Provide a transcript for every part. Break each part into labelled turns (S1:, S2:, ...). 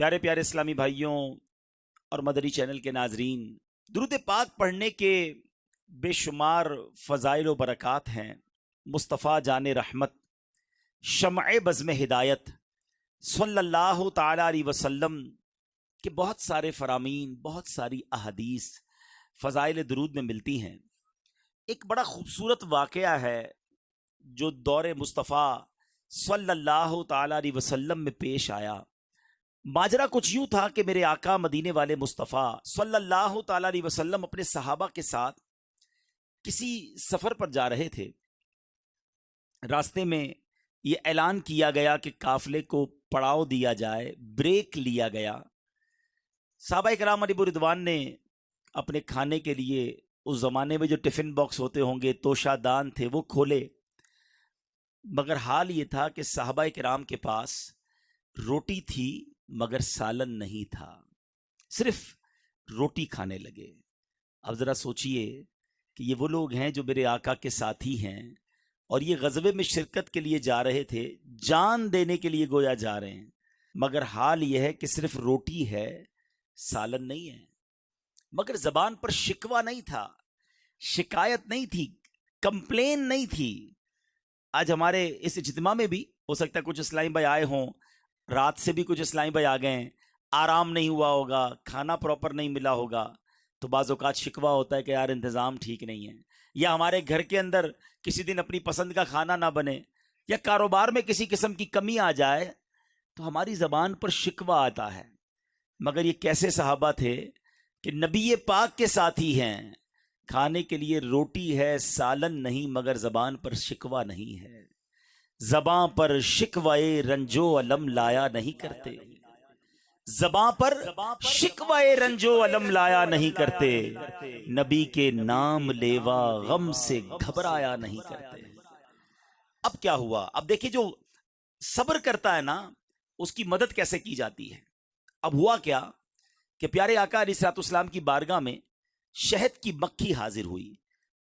S1: پیارے پیارے اسلامی بھائیوں اور مدری چینل کے ناظرین، درود پاک پڑھنے کے بے شمار فضائل و برکات ہیں۔ مصطفیٰ جان رحمت، شمع بزم ہدایت صلی اللہ تعالی علیہ وسلم کے بہت سارے فرامین، بہت ساری احادیث فضائل درود میں ملتی ہیں۔ ایک بڑا خوبصورت واقعہ ہے جو دور مصطفیٰ صلی اللہ تعالی علیہ وسلم میں پیش آیا۔ ماجرا کچھ یوں تھا کہ میرے آقا مدینے والے مصطفیٰ صلی اللہ تعالی علیہ وسلم اپنے صحابہ کے ساتھ کسی سفر پر جا رہے تھے۔ راستے میں یہ اعلان کیا گیا کہ قافلے کو پڑاؤ دیا جائے، بریک لیا گیا۔ صحابہ کرام علیہ رضوان نے اپنے کھانے کے لیے اس زمانے میں جو ٹفن باکس ہوتے ہوں گے، توشہ دان تھے، وہ کھولے، مگر حال یہ تھا کہ صحابہ کرام کے پاس روٹی تھی مگر سالن نہیں تھا، صرف روٹی کھانے لگے۔ اب ذرا سوچئے کہ یہ وہ لوگ ہیں جو میرے آقا کے ساتھی ہیں اور یہ غزوے میں شرکت کے لیے جا رہے تھے، جان دینے کے لیے گویا جا رہے ہیں، مگر حال یہ ہے کہ صرف روٹی ہے، سالن نہیں ہے۔ مگر زبان پر شکوہ نہیں تھا، شکایت نہیں تھی، کمپلین نہیں تھی۔ آج ہمارے اس اجتماع میں بھی ہو سکتا ہے کچھ اسلامی بھائی آئے ہوں، رات سے بھی کچھ اسلامی بھائی آ گئے ہیں، آرام نہیں ہوا ہوگا، کھانا پراپر نہیں ملا ہوگا، تو بعض اوقات شکوہ ہوتا ہے کہ یار انتظام ٹھیک نہیں ہے، یا ہمارے گھر کے اندر کسی دن اپنی پسند کا کھانا نہ بنے، یا کاروبار میں کسی قسم کی کمی آ جائے تو ہماری زبان پر شکوہ آتا ہے۔ مگر یہ کیسے صحابہ تھے کہ نبی پاک کے ساتھی ہیں، کھانے کے لیے روٹی ہے، سالن نہیں، مگر زبان پر شکوہ نہیں ہے۔ زباں پر شکوائے رنجو علم لایا نہیں کرتے، زباں پر شکوائے رنجو علم لایا نہیں کرتے، نبی کے نام لیوا غم سے گھبرایا نہیں کرتے۔ اب کیا ہوا؟ اب دیکھیں جو صبر کرتا ہے نا، اس کی مدد کیسے کی جاتی ہے۔ اب ہوا کیا کہ پیارے آقا علیہ الصلوۃ والسلام کی بارگاہ میں شہد کی مکھی حاضر ہوئی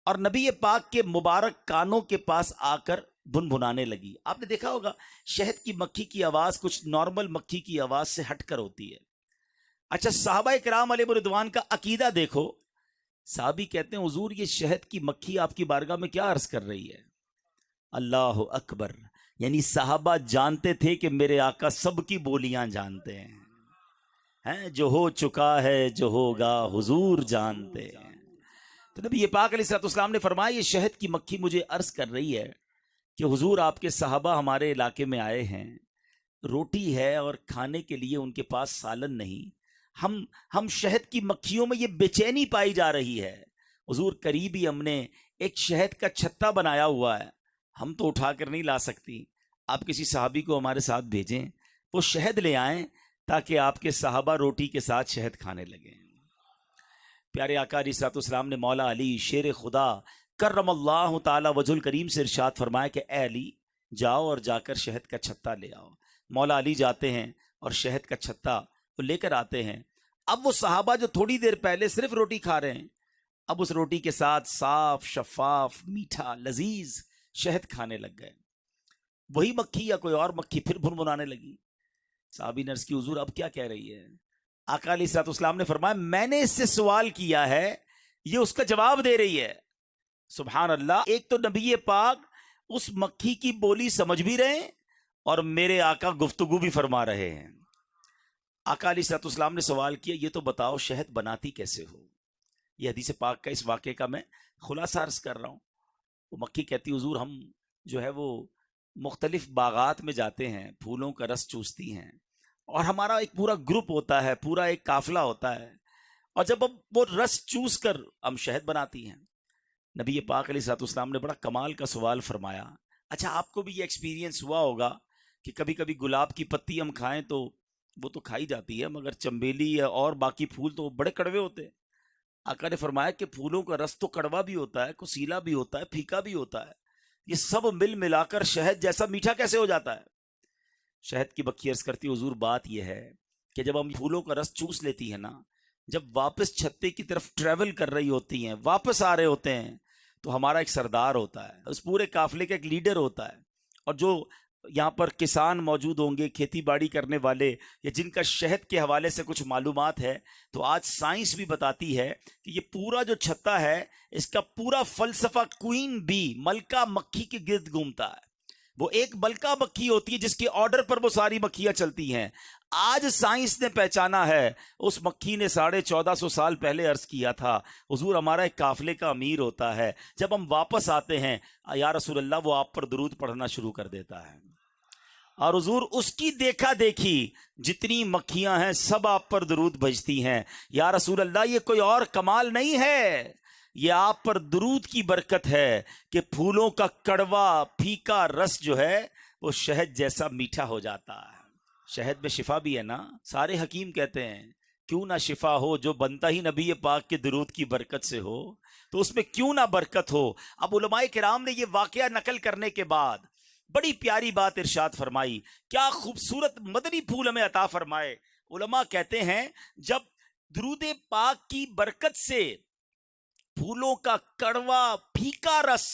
S1: اور نبی پاک کے مبارک کانوں کے پاس آ کر بھنبھنانے لگی۔ آپ نے دیکھا ہوگا شہد کی مکھی کی آواز کچھ نارمل مکھی کی آواز سے ہٹ کر ہوتی ہے۔ اچھا، صحابہ کرام علیہ رضوان کا عقیدہ دیکھو۔ صحابی کہتے ہیں حضور یہ شہد کی مکھی آپ کی بارگاہ میں کیا عرض کر رہی ہے؟ اللہ اکبر! یعنی صحابہ جانتے تھے کہ میرے آقا سب کی بولیاں جانتے ہیں، جو ہو چکا ہے جو ہوگا حضور جانتے ہیں۔ تو نبی پاک علیہ السلام نے فرمایا یہ شہد کی مکھی مجھے عرض کر رہی ہے کہ حضور آپ کے صحابہ ہمارے علاقے میں آئے ہیں، روٹی ہے اور کھانے کے لیے ان کے پاس سالن نہیں، ہم شہد کی مکھیوں میں یہ بے چینی پائی جا رہی ہے۔ حضور قریب ہی ہم نے ایک شہد کا چھتا بنایا ہوا ہے، ہم تو اٹھا کر نہیں لا سکتی، آپ کسی صحابی کو ہمارے ساتھ بھیجیں، وہ شہد لے آئیں تاکہ آپ کے صحابہ روٹی کے ساتھ شہد کھانے لگیں۔ پیارے آقا علیہ الصلوۃ والسلام نے مولا علی شیر خدا کرم اللہ تعالی وجہ الکریم سے ارشاد فرمایا کہ اے علی جاؤ اور جا کر شہد کا چھتا لے آؤ۔ مولا علی جاتے ہیں اور شہد کا چھتا وہ لے کر آتے ہیں۔ اب وہ صحابہ جو تھوڑی دیر پہلے صرف روٹی کھا رہے ہیں، اب اس روٹی کے ساتھ صاف شفاف میٹھا لذیذ شہد کھانے لگ گئے۔ وہی مکھی یا کوئی اور مکھی پھر بھنبھنانے لگی۔ صحابی نے عرض کی حضور اب کیا کہہ رہی ہے؟ آقا علیہ الصلوۃ والسلام نے فرمایا میں نے اس سے سوال کیا ہے، یہ اس کا جواب دے رہی ہے۔ سبحان اللہ! ایک تو نبی پاک اس مکھی کی بولی سمجھ بھی رہے ہیں اور میرے آقا گفتگو بھی فرما رہے ہیں۔ آقا علیہ الصلوۃ والسلام نے سوال کیا یہ تو بتاؤ شہد بناتی کیسے ہو؟ یہ حدیث پاک کا اس واقعے کا میں خلاصہ عرض کر رہا ہوں۔ وہ مکھی کہتی حضور ہم جو ہے وہ مختلف باغات میں جاتے ہیں، پھولوں کا رس چوستی ہیں، اور ہمارا ایک پورا گروپ ہوتا ہے، پورا ایک قافلہ ہوتا ہے، اور جب ہم وہ رس چوس کر ہم شہد بناتی ہیں۔ نبی پاک علیہ الصلوۃ والسلام نے بڑا کمال کا سوال فرمایا، اچھا آپ کو بھی یہ ایکسپیرینس ہوا ہوگا کہ کبھی کبھی گلاب کی پتی ہم کھائیں تو وہ تو کھائی جاتی ہے، مگر چنبیلی اور باقی پھول تو بڑے کڑوے ہوتے ہیں۔ آقا نے فرمایا کہ پھولوں کا رس تو کڑوا بھی ہوتا ہے، کوسیلا بھی ہوتا ہے، پھیکا بھی ہوتا ہے، یہ سب مل ملا کر شہد جیسا میٹھا کیسے ہو جاتا ہے؟ شہد کی مکھی عرض کرتی حضور بات یہ ہے کہ جب ہم پھولوں کا رس چوس لیتی ہے نا، جب واپس چھتے کی طرف ٹریول کر رہی ہوتی ہیں، واپس آ رہے ہوتے ہیں، تو ہمارا ایک سردار ہوتا ہے، اس پورے قافلے کا ایک لیڈر ہوتا ہے، اور جو یہاں پر کسان موجود ہوں گے، کھیتی باڑی کرنے والے، یا جن کا شہد کے حوالے سے کچھ معلومات ہے، تو آج سائنس بھی بتاتی ہے کہ یہ پورا جو چھتا ہے اس کا پورا فلسفہ کوئین بی، ملکہ مکھی کے گرد گھومتا ہے۔ وہ ایک ملکہ مکھی ہوتی ہے جس کے آرڈر پر وہ ساری مکھیاں چلتی ہیں۔ آج سائنس نے پہچانا ہے، اس مکھی نے 1450 سال پہلے عرض کیا تھا، حضور ہمارا ایک قافلے کا امیر ہوتا ہے، جب ہم واپس آتے ہیں یا رسول اللہ وہ آپ پر درود پڑھنا شروع کر دیتا ہے، اور حضور اس کی دیکھا دیکھی جتنی مکھیاں ہیں سب آپ پر درود بھیجتی ہیں۔ یا رسول اللہ یہ کوئی اور کمال نہیں ہے، یہ آپ پر درود کی برکت ہے کہ پھولوں کا کڑوا پھیکا رس جو ہے وہ شہد جیسا میٹھا ہو جاتا ہے۔ شہد میں شفا بھی ہے نا، سارے حکیم کہتے ہیں کیوں نہ شفا ہو جو بنتا ہی نبی پاک کے درود کی برکت سے ہو، تو اس میں کیوں نہ برکت ہو۔ اب علماء کرام نے یہ واقعہ نقل کرنے کے بعد بڑی پیاری بات ارشاد فرمائی، کیا خوبصورت مدنی پھول ہمیں عطا فرمائے۔ علماء کہتے ہیں جب درود پاک کی برکت سے پھولوں کا کڑوا پھیکا رس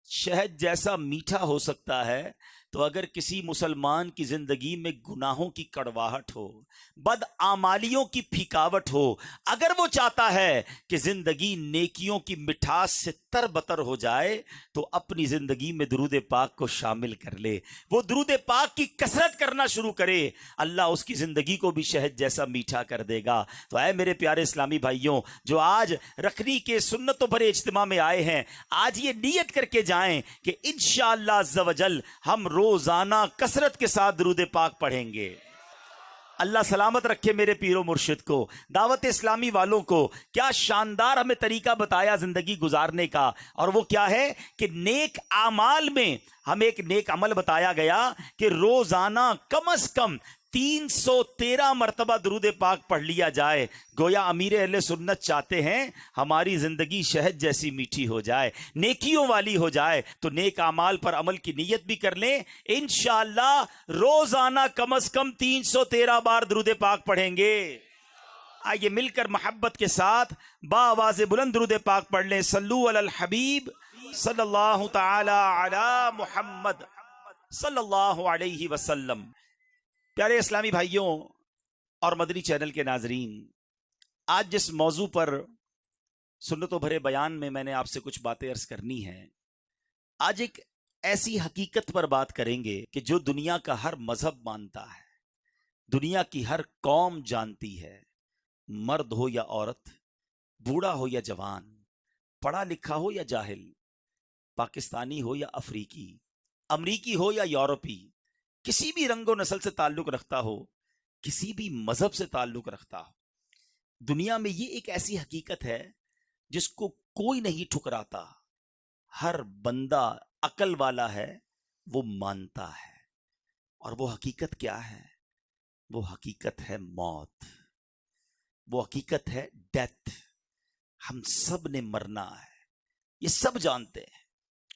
S1: شہد جیسا میٹھا ہو سکتا ہے، تو اگر کسی مسلمان کی زندگی میں گناہوں کی کڑواہٹ ہو، بدعمالیوں کی پھیکاوٹ ہو، اگر وہ چاہتا ہے کہ زندگی نیکیوں کی مٹھاس سے تر بتر ہو جائے، تو اپنی زندگی میں درود پاک کو شامل کر لے، وہ درود پاک کی کثرت کرنا شروع کرے، اللہ اس کی زندگی کو بھی شہد جیسا میٹھا کر دے گا۔ تو اے میرے پیارے اسلامی بھائیوں جو آج رکھنی کے سنتوں بھرے اجتماع میں آئے ہیں، آج یہ نیت کر کے جائیں کہ انشاءاللہ عز و جل ہم روزانہ کثرت کے ساتھ درود پاک پڑھیں گے۔ اللہ سلامت رکھے میرے پیر و مرشد کو، دعوت اسلامی والوں کو۔ کیا شاندار ہمیں طریقہ بتایا زندگی گزارنے کا، اور وہ کیا ہے کہ نیک اعمال میں ہمیں ایک نیک عمل بتایا گیا کہ روزانہ کم از کم 313 مرتبہ درود پاک پڑھ لیا جائے۔ گویا امیر اہل سنت چاہتے ہیں ہماری زندگی شہد جیسی میٹھی ہو جائے، نیکیوں والی ہو جائے، تو نیک اعمال پر عمل کی نیت بھی کر لیں، انشاءاللہ روزانہ کم از کم 313 بار درود پاک پڑھیں گے۔ آئیے مل کر محبت کے ساتھ باآواز بلند درود پاک پڑھ لیں۔ صلو علی الحبیب صلی اللہ تعالی علی محمد صلی اللہ علیہ وسلم۔ پیارے اسلامی بھائیوں اور مدنی چینل کے ناظرین، آج جس موضوع پر سنتوں بھرے بیان میں نے آپ سے کچھ باتیں عرض کرنی ہیں، آج ایک ایسی حقیقت پر بات کریں گے کہ جو دنیا کا ہر مذہب مانتا ہے، دنیا کی ہر قوم جانتی ہے، مرد ہو یا عورت، بوڑھا ہو یا جوان، پڑھا لکھا ہو یا جاہل، پاکستانی ہو یا افریقی، امریکی ہو یا یورپی، کسی بھی رنگ و نسل سے تعلق رکھتا ہو، کسی بھی مذہب سے تعلق رکھتا ہو، دنیا میں یہ ایک ایسی حقیقت ہے جس کو کوئی نہیں ٹھکراتا، ہر بندہ عقل والا ہے وہ مانتا ہے۔ اور وہ حقیقت کیا ہے؟ وہ حقیقت ہے موت، وہ حقیقت ہے ڈیتھ۔ ہم سب نے مرنا ہے، یہ سب جانتے ہیں۔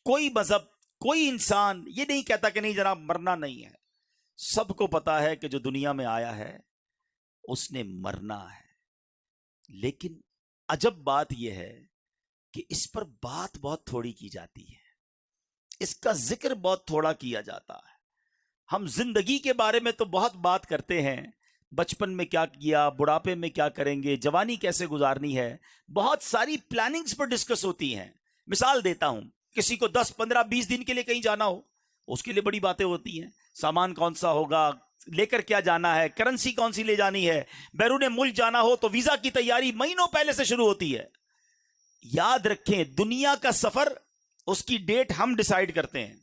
S1: کوئی مذہب، کوئی انسان یہ نہیں کہتا کہ نہیں جناب مرنا نہیں ہے، سب کو پتا ہے کہ جو دنیا میں آیا ہے اس نے مرنا ہے۔ لیکن عجب بات یہ ہے کہ اس پر بات بہت تھوڑی کی جاتی ہے، اس کا ذکر بہت تھوڑا کیا جاتا ہے۔ ہم زندگی کے بارے میں تو بہت بات کرتے ہیں، بچپن میں کیا کیا، بڑھاپے میں کیا کریں گے، جوانی کیسے گزارنی ہے، بہت ساری پلاننگز پر ڈسکس ہوتی ہیں۔ مثال دیتا ہوں، کسی کو 10 15 20 دن کے لیے کہیں جانا ہو، اس کے لیے بڑی باتیں ہوتی ہیں، سامان کون سا ہوگا، لے کر کیا جانا ہے، کرنسی کون سی لے جانی ہے، بیرون ملک جانا ہو تو ویزا کی تیاری مہینوں پہلے سے شروع ہوتی ہے۔ یاد رکھیں دنیا کا سفر اس کی ڈیٹ ہم ڈیسائیڈ کرتے ہیں،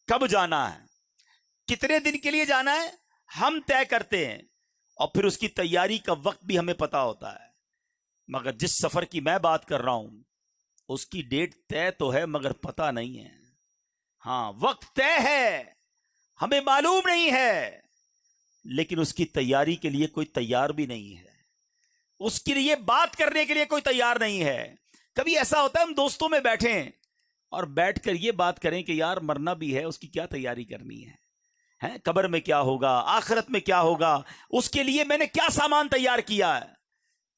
S1: کب جانا ہے، کتنے دن کے لیے جانا ہے ہم طے کرتے ہیں، اور پھر اس کی تیاری کا وقت بھی ہمیں پتا ہوتا ہے۔ مگر جس سفر کی میں بات کر رہا ہوں اس کی ڈیٹ طے تو ہے مگر پتا نہیں ہے، ہاں وقت طے ہے، ہمیں معلوم نہیں ہے، لیکن اس کی تیاری کے لیے کوئی تیار بھی نہیں ہے، اس کے لیے بات کرنے کے لیے کوئی تیار نہیں ہے۔ کبھی ایسا ہوتا ہے ہم دوستوں میں بیٹھیں اور بیٹھ کر یہ بات کریں کہ یار مرنا بھی ہے، اس کی کیا تیاری کرنی ہے، قبر میں کیا ہوگا، آخرت میں کیا ہوگا، اس کے لیے میں نے کیا سامان تیار کیا ہے۔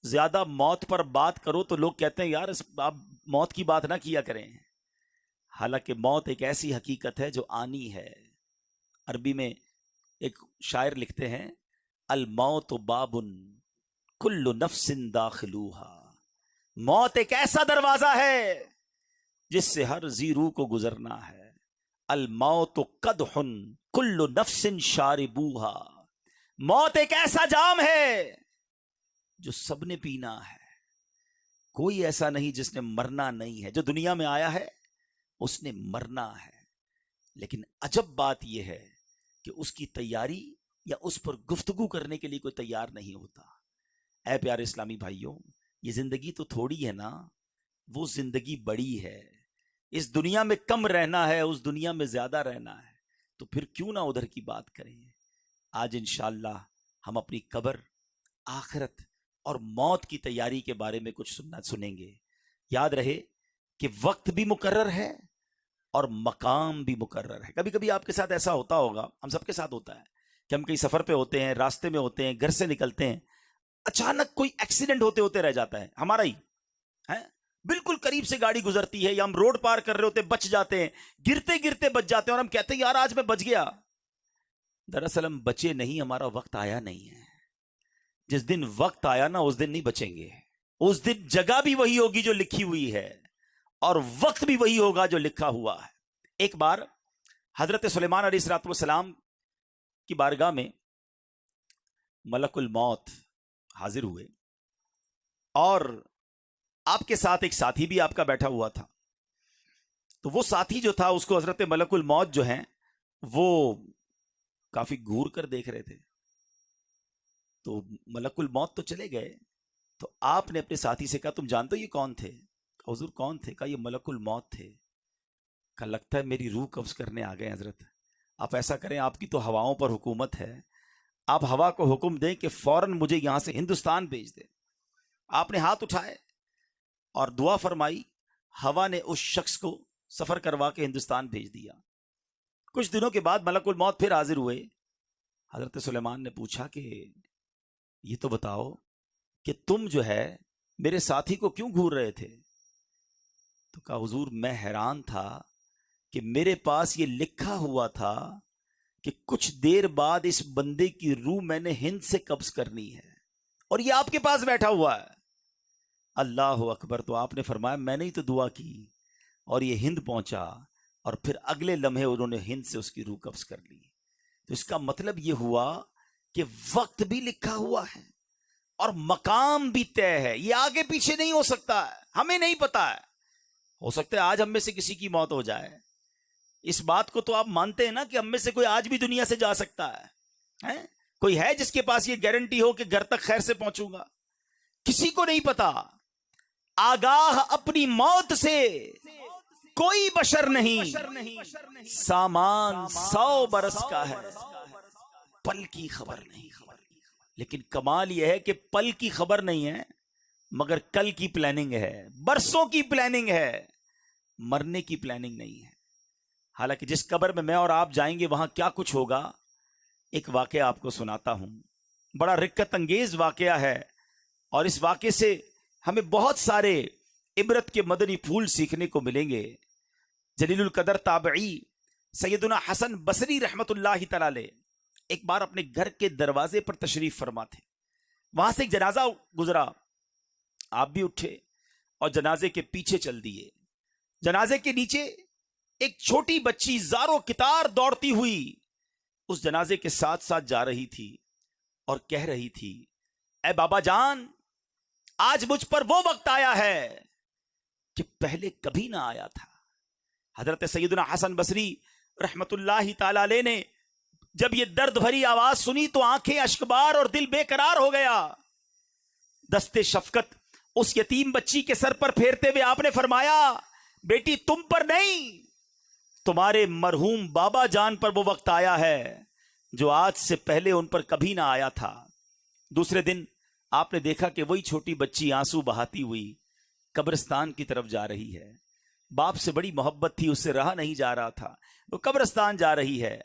S1: زیادہ موت پر بات کرو تو لوگ کہتے ہیں یار آپ موت کی بات نہ کیا کریں، حالانکہ موت ایک ایسی حقیقت ہے جو آنی ہے، عربی میں ایک شاعر لکھتے ہیں الموت بابن کل نفس داخلوہا، موت ایک ایسا دروازہ ہے جس سے ہر ذی روح کو گزرنا ہے. الموت قدح کل نفس شاربوہا، موت ایک ایسا جام ہے جو سب نے پینا ہے. کوئی ایسا نہیں جس نے مرنا نہیں ہے. جو دنیا میں آیا ہے اس نے مرنا ہے، لیکن عجب بات یہ ہے کہ اس کی تیاری یا اس پر گفتگو کرنے کے لیے کوئی تیار نہیں ہوتا. اے پیارے اسلامی بھائیوں، یہ زندگی تو تھوڑی ہے نا، وہ زندگی بڑی ہے. اس دنیا میں کم رہنا ہے، اس دنیا میں زیادہ رہنا ہے، تو پھر کیوں نہ ادھر کی بات کریں. آج انشاءاللہ ہم اپنی قبر، آخرت اور موت کی تیاری کے بارے میں کچھ سنیں گے. یاد رہے کہ وقت بھی مقرر ہے اور مقام بھی مقرر ہے. کبھی کبھی آپ کے ساتھ ایسا ہوتا ہوگا، ہم سب کے ساتھ ہوتا ہے کہ ہم کہیں سفر پہ ہوتے ہیں، راستے میں ہوتے ہیں، گھر سے نکلتے ہیں، اچانک کوئی ایکسیڈنٹ ہوتے ہوتے رہ جاتا ہے ہمارا ہی ہے. بالکل قریب سے گاڑی گزرتی ہے یا ہم روڈ پار کر رہے ہوتے بچ جاتے ہیں، گرتے گرتے بچ جاتے ہیں اور ہم کہتے ہیں یار آج میں بچ گیا. دراصل ہم بچے نہیں، ہمارا وقت آیا نہیں ہے. جس دن وقت آیا نا اس دن نہیں بچیں گے. اس دن جگہ بھی وہی ہوگی جو لکھی ہوئی ہے اور وقت بھی وہی ہوگا جو لکھا ہوا ہے. ایک بار حضرت سلیمان علیہ السلام کی بارگاہ میں ملک الموت حاضر ہوئے اور آپ کے ساتھ ایک ساتھی بھی آپ کا بیٹھا ہوا تھا. تو وہ ساتھی جو تھا اس کو حضرت ملک الموت جو ہیں وہ کافی گور کر دیکھ رہے تھے. تو ملک الموت تو چلے گئے، تو آپ نے اپنے ساتھی سے کہا تم جانتے ہو یہ کون تھے؟ حضور کون تھے؟ کہا یہ ملک الموت تھے. کہا لگتا ہے میری روح قبض کرنے آ گئے حضرت. آپ ایسا کریں، آپ کی تو ہواؤں پر حکومت ہے، آپ ہوا کو حکم دیں کہ فوراً مجھے یہاں سے ہندوستان بھیج دیں. آپ نے ہاتھ اٹھائے اور دعا فرمائی، ہوا نے اس شخص کو سفر کروا کے ہندوستان بھیج دیا. کچھ دنوں کے بعد ملک الموت پھر حاضر ہوئے. حضرت سلیمان نے پوچھا کہ یہ تو بتاؤ کہ تم جو ہے میرے ساتھی کو کیوں گھور رہے تھے؟ تو کہا حضور میں حیران تھا کہ میرے پاس یہ لکھا ہوا تھا کہ کچھ دیر بعد اس بندے کی روح میں نے ہند سے قبض کرنی ہے اور یہ آپ کے پاس بیٹھا ہوا ہے. اللہ اکبر. تو آپ نے فرمایا میں نے ہی تو دعا کی اور یہ ہند پہنچا اور پھر اگلے لمحے انہوں نے ہند سے اس کی روح قبض کر لی. تو اس کا مطلب یہ ہوا کہ وقت بھی لکھا ہوا ہے اور مقام بھی طے ہے. یہ آگے پیچھے نہیں ہو سکتا ہے، ہمیں نہیں پتا ہے. ہو سکتا ہے آج ہم میں سے کسی کی موت ہو جائے. اس بات کو تو آپ مانتے ہیں نا کہ ہم میں سے کوئی آج بھی دنیا سے جا سکتا ہے؟ کوئی ہے جس کے پاس یہ گارنٹی ہو کہ گھر تک خیر سے پہنچوں گا؟ کسی کو نہیں پتا. آگاہ اپنی موت سے کوئی بشر نہیں، سامان 100 برس کا ہے، پل کی خبر نہیں. لیکن کمال یہ ہے کہ پل کی خبر نہیں ہے مگر کل کی پلاننگ ہے، برسوں کی پلاننگ ہے، مرنے کی پلاننگ نہیں ہے. حالانکہ جس قبر میں میں اور آپ جائیں گے وہاں کیا کچھ ہوگا، ایک واقعہ آپ کو سناتا ہوں. بڑا رکت انگیز واقعہ ہے اور اس واقعے سے ہمیں بہت سارے عبرت کے مدنی پھول سیکھنے کو ملیں گے. جلیل القدر تابعی سیدنا حسن بصری رحمت اللہ تعالی علیہ ایک بار اپنے گھر کے دروازے پر تشریف فرما تھے. وہاں سے ایک جنازہ گزرا، آپ بھی اٹھے اور جنازے کے پیچھے چل دیے. جنازے کے نیچے ایک چھوٹی بچی زاروں کتار دوڑتی ہوئی اس جنازے کے ساتھ ساتھ جا رہی تھی اور کہہ رہی تھی اے بابا جان، آج مجھ پر وہ وقت آیا ہے کہ پہلے کبھی نہ آیا تھا. حضرت سیدنا حسن بصری رحمت اللہ تعالی علیہ نے جب یہ درد بھری آواز سنی تو آنکھیں اشکبار اور دل بے قرار ہو گیا. دستے شفقت اس یتیم بچی کے سر پر پھیرتے ہوئے آپ نے فرمایا بیٹی تم پر نہیں، تمہارے مرحوم بابا جان پر وہ وقت آیا ہے جو آج سے پہلے ان پر کبھی نہ آیا تھا. دوسرے دن آپ نے دیکھا کہ وہی چھوٹی بچی آنسو بہاتی ہوئی قبرستان کی طرف جا رہی ہے. باپ سے بڑی محبت تھی، اس سے رہا نہیں جا رہا تھا، وہ قبرستان جا رہی ہے.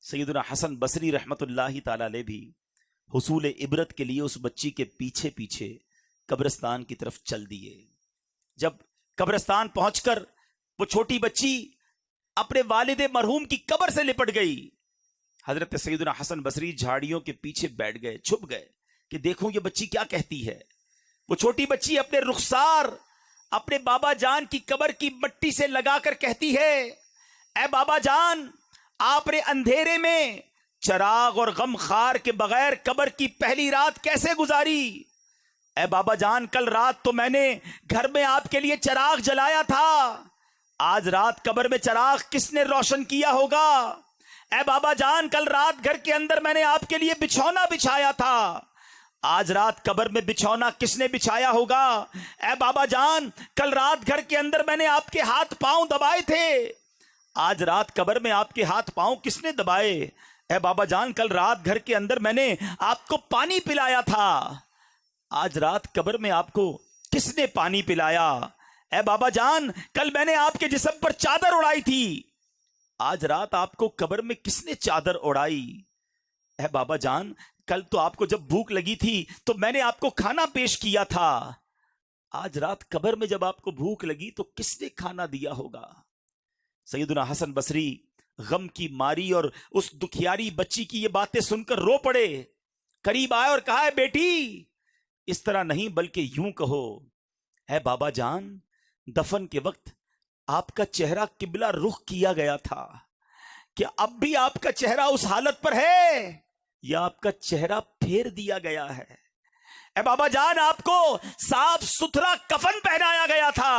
S1: سیدنا حسن بصری رحمت اللہ تعالی علیہ بھی حصول عبرت کے لیے اس بچی کے پیچھے پیچھے قبرستان کی طرف چل دیے. جب قبرستان پہنچ کر وہ چھوٹی بچی اپنے والد مرحوم کی قبر سے لپٹ گئی حضرت سیدنا حسن بصری جھاڑیوں کے پیچھے بیٹھ گئے، چھپ گئے کہ دیکھوں یہ بچی کیا کہتی ہے۔ وہ چھوٹی بچی اپنے رخسار اپنے بابا جان کی قبر کی مٹی سے لگا کر کہتی ہے، اے بابا جان، آپ نے اندھیرے میں چراغ اور غم خار کے بغیر قبر کی پہلی رات کیسے گزاری؟ اے بابا جان، کل رات تو میں نے گھر میں آپ کے لیے چراغ جلایا تھا، آج رات قبر میں چراغ کس نے روشن کیا ہوگا؟ اے بابا جان، کل رات گھر کے اندر میں نے آپ کے لیے بچھونا بچھایا تھا، آج رات قبر میں بچھونا کس نے بچھایا ہوگا؟ اے بابا جان، کل رات گھر کے اندر میں نے آپ کے ہاتھ پاؤں دبائے تھے، آج رات قبر میں آپ کے ہاتھ پاؤں کس نے دبائے؟ اے بابا جان، کل رات گھر کے اندر میں نے آپ کو پانی پلایا تھا، آج رات قبر میں آپ کو کس نے پانی پلایا؟ اے بابا جان، کل میں نے آپ کے جسم پر چادر اڑائی تھی، آج رات آپ کو قبر میں کس نے چادر اڑائی؟ اے بابا جان، کل تو آپ کو جب بھوک لگی تھی تو میں نے آپ کو کھانا پیش کیا تھا، آج رات قبر میں جب آپ کو بھوک لگی تو کس نے کھانا دیا ہوگا؟ سیدنا حسن بصری غم کی ماری اور اس دکھیاری بچی کی یہ باتیں سن کر رو پڑے، قریب آئے اور کہا، بیٹی اس طرح نہیں بلکہ یوں کہو، اے بابا جان، دفن کے وقت آپ کا چہرہ قبلہ رخ کیا گیا تھا، کیا اب بھی آپ کا چہرہ اس حالت پر ہے یا آپ کا چہرہ پھیر دیا گیا ہے؟ اے بابا جان، آپ کو صاف ستھرا کفن پہنایا گیا تھا۔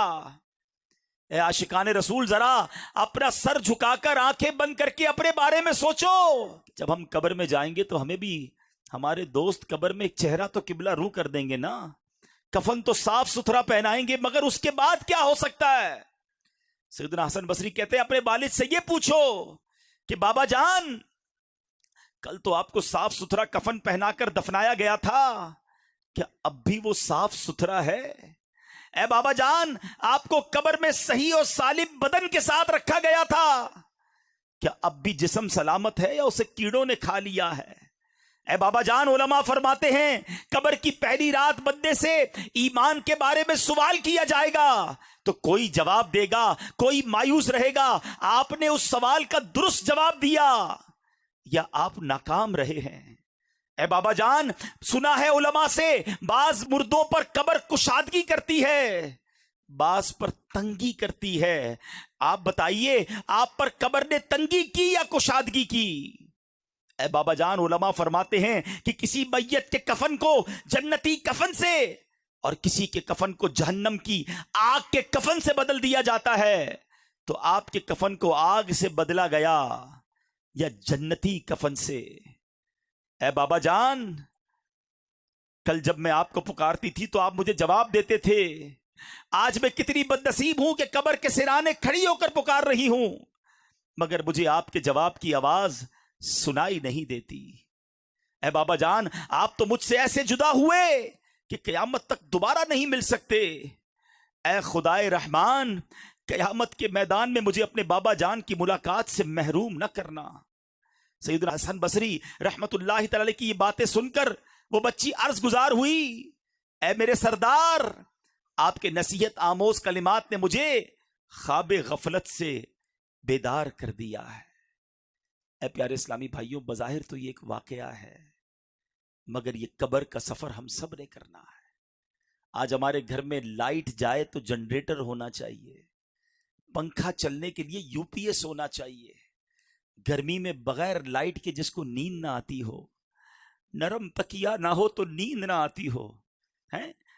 S1: اے عاشقان رسول، ذرا اپنا سر جھکا کر آنکھیں بند کر کے اپنے بارے میں سوچو، جب ہم قبر میں جائیں گے تو ہمیں بھی ہمارے دوست قبر میں ایک چہرہ تو قبلہ رو کر دیں گے نا، کفن تو صاف ستھرا پہنائیں گے، مگر اس کے بعد کیا ہو سکتا ہے؟ سیدنا حسن بصری کہتے ہیں، اپنے والد سے یہ پوچھو کہ بابا جان، کل تو آپ کو صاف ستھرا کفن پہنا کر دفنایا گیا تھا، کیا اب بھی وہ صاف ستھرا ہے؟ اے بابا جان، آپ کو قبر میں صحیح اور سالم بدن کے ساتھ رکھا گیا تھا، کیا اب بھی جسم سلامت ہے یا اسے کیڑوں نے کھا لیا ہے؟ اے بابا جان، علماء فرماتے ہیں قبر کی پہلی رات بندے سے ایمان کے بارے میں سوال کیا جائے گا تو کوئی جواب دے گا، کوئی مایوس رہے گا، آپ نے اس سوال کا درست جواب دیا یا آپ ناکام رہے ہیں۔ اے بابا جان، سنا ہے علماء سے بعض مردوں پر قبر کشادگی کرتی ہے، بعض پر تنگی کرتی ہے، آپ بتائیے آپ پر قبر نے تنگی کی یا کشادگی کی؟ اے بابا جان، علماء فرماتے ہیں کہ کسی میت کے کفن کو جنتی کفن سے اور کسی کے کفن کو جہنم کی آگ کے کفن سے بدل دیا جاتا ہے، تو آپ کے کفن کو آگ سے بدلا گیا یا جنتی کفن سے؟ اے بابا جان، کل جب میں آپ کو پکارتی تھی تو آپ مجھے جواب دیتے تھے، آج میں کتنی بد نصیب ہوں کہ قبر کے سرانے کھڑی ہو کر پکار رہی ہوں، مگر مجھے آپ کے جواب کی آواز سنائی نہیں دیتی۔ اے بابا جان، آپ تو مجھ سے ایسے جدا ہوئے کہ قیامت تک دوبارہ نہیں مل سکتے، اے خدائے رحمان، قیامت کے میدان میں مجھے اپنے بابا جان کی ملاقات سے محروم نہ کرنا۔ سیدنا حسن بصری رحمت اللہ تعالی کی یہ باتیں سن کر وہ بچی عرض گزار ہوئی، اے میرے سردار، آپ کے نصیحت آموز کلمات نے مجھے خواب غفلت سے بیدار کر دیا ہے۔ اے پیارے اسلامی بھائیوں، بظاہر تو یہ ایک واقعہ ہے، مگر یہ قبر کا سفر ہم سب نے کرنا ہے۔ آج ہمارے گھر میں لائٹ جائے تو جنریٹر ہونا چاہیے، پنکھا چلنے کے لیے یو پی ایس ہونا چاہیے، گرمی میں بغیر لائٹ کے جس کو نیند نہ آتی ہو، نرم تکیہ نہ ہو تو نیند نہ آتی ہو،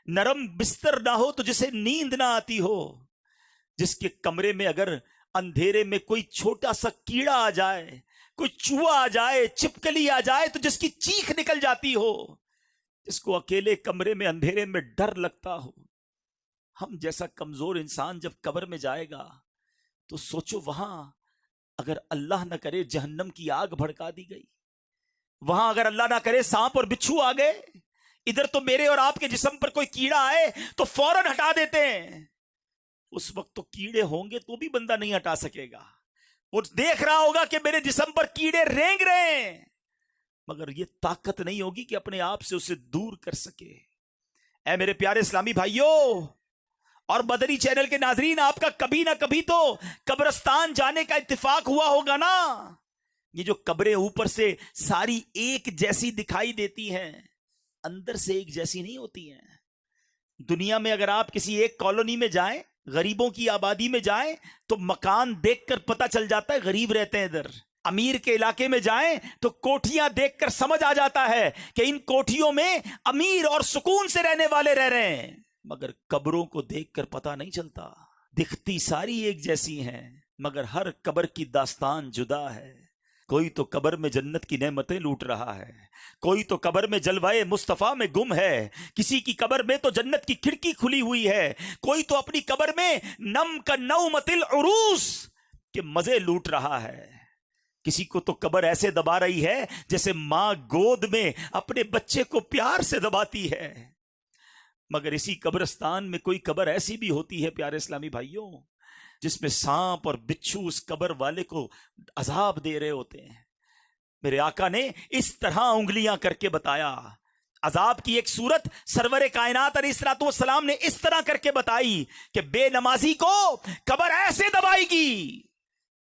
S1: نرم بستر نہ ہو تو جسے نیند نہ آتی ہو، جس کے کمرے میں اگر اندھیرے میں کوئی چھوٹا سا کیڑا آ جائے، کوئی چوہا آ جائے، چھپکلی آ جائے تو جس کی چیخ نکل جاتی ہو، جس کو اکیلے کمرے میں اندھیرے میں ڈر لگتا ہو، ہم جیسا کمزور انسان جب قبر میں جائے گا تو سوچو، وہاں اگر اللہ نہ کرے جہنم کی آگ بھڑکا دی گئی، وہاں اگر اللہ نہ کرے سانپ اور بچھو آ گئے، ادھر تو میرے اور آپ کے جسم پر کوئی کیڑا آئے تو فوراً ہٹا دیتے ہیں، اس وقت تو کیڑے ہوں گے تو بھی بندہ نہیں ہٹا سکے گا، وہ دیکھ رہا ہوگا کہ میرے جسم پر کیڑے رینگ رہے ہیں، مگر یہ طاقت نہیں ہوگی کہ اپنے آپ سے اسے دور کر سکے۔ اے میرے پیارے اسلامی بھائیوں اور مدنی چینل کے ناظرین، آپ کا کبھی نہ کبھی تو قبرستان جانے کا اتفاق ہوا ہوگا نا، یہ جو قبریں اوپر سے ساری ایک جیسی دکھائی دیتی ہیں، اندر سے ایک جیسی نہیں ہوتی ہیں۔ دنیا میں اگر آپ کسی ایک کالونی میں جائیں، غریبوں کی آبادی میں جائیں، تو مکان دیکھ کر پتہ چل جاتا ہے غریب رہتے ہیں ادھر۔ امیر کے علاقے میں جائیں تو کوٹھیاں دیکھ کر سمجھ آ جاتا ہے کہ ان کوٹھیوں میں امیر اور سکون سے رہنے والے رہ رہے ہیں۔ مگر قبروں کو دیکھ کر پتہ نہیں چلتا، دکھتی ساری ایک جیسی ہیں، مگر ہر قبر کی داستان جدا ہے۔ کوئی تو قبر میں جنت کی نعمتیں لوٹ رہا ہے، کوئی تو قبر میں جلوائے مصطفیٰ میں گم ہے، کسی کی قبر میں تو جنت کی کھڑکی کھلی ہوئی ہے، کوئی تو اپنی قبر میں نم کا نومت العروس کے مزے لوٹ رہا ہے، کسی کو تو قبر ایسے دبا رہی ہے جیسے ماں گود میں اپنے بچے کو پیار سے دباتی ہے۔ مگر اسی قبرستان میں کوئی قبر ایسی بھی ہوتی ہے پیارے اسلامی بھائیوں، جس میں سانپ اور بچھو اس قبر والے کو عذاب دے رہے ہوتے ہیں۔ میرے آقا نے اس طرح انگلیاں کر کے بتایا، عذاب کی ایک صورت سرور کائنات علیہ الصلوۃ والسلام نے اس طرح کر کے بتائی کہ بے نمازی کو قبر ایسے دبائے گی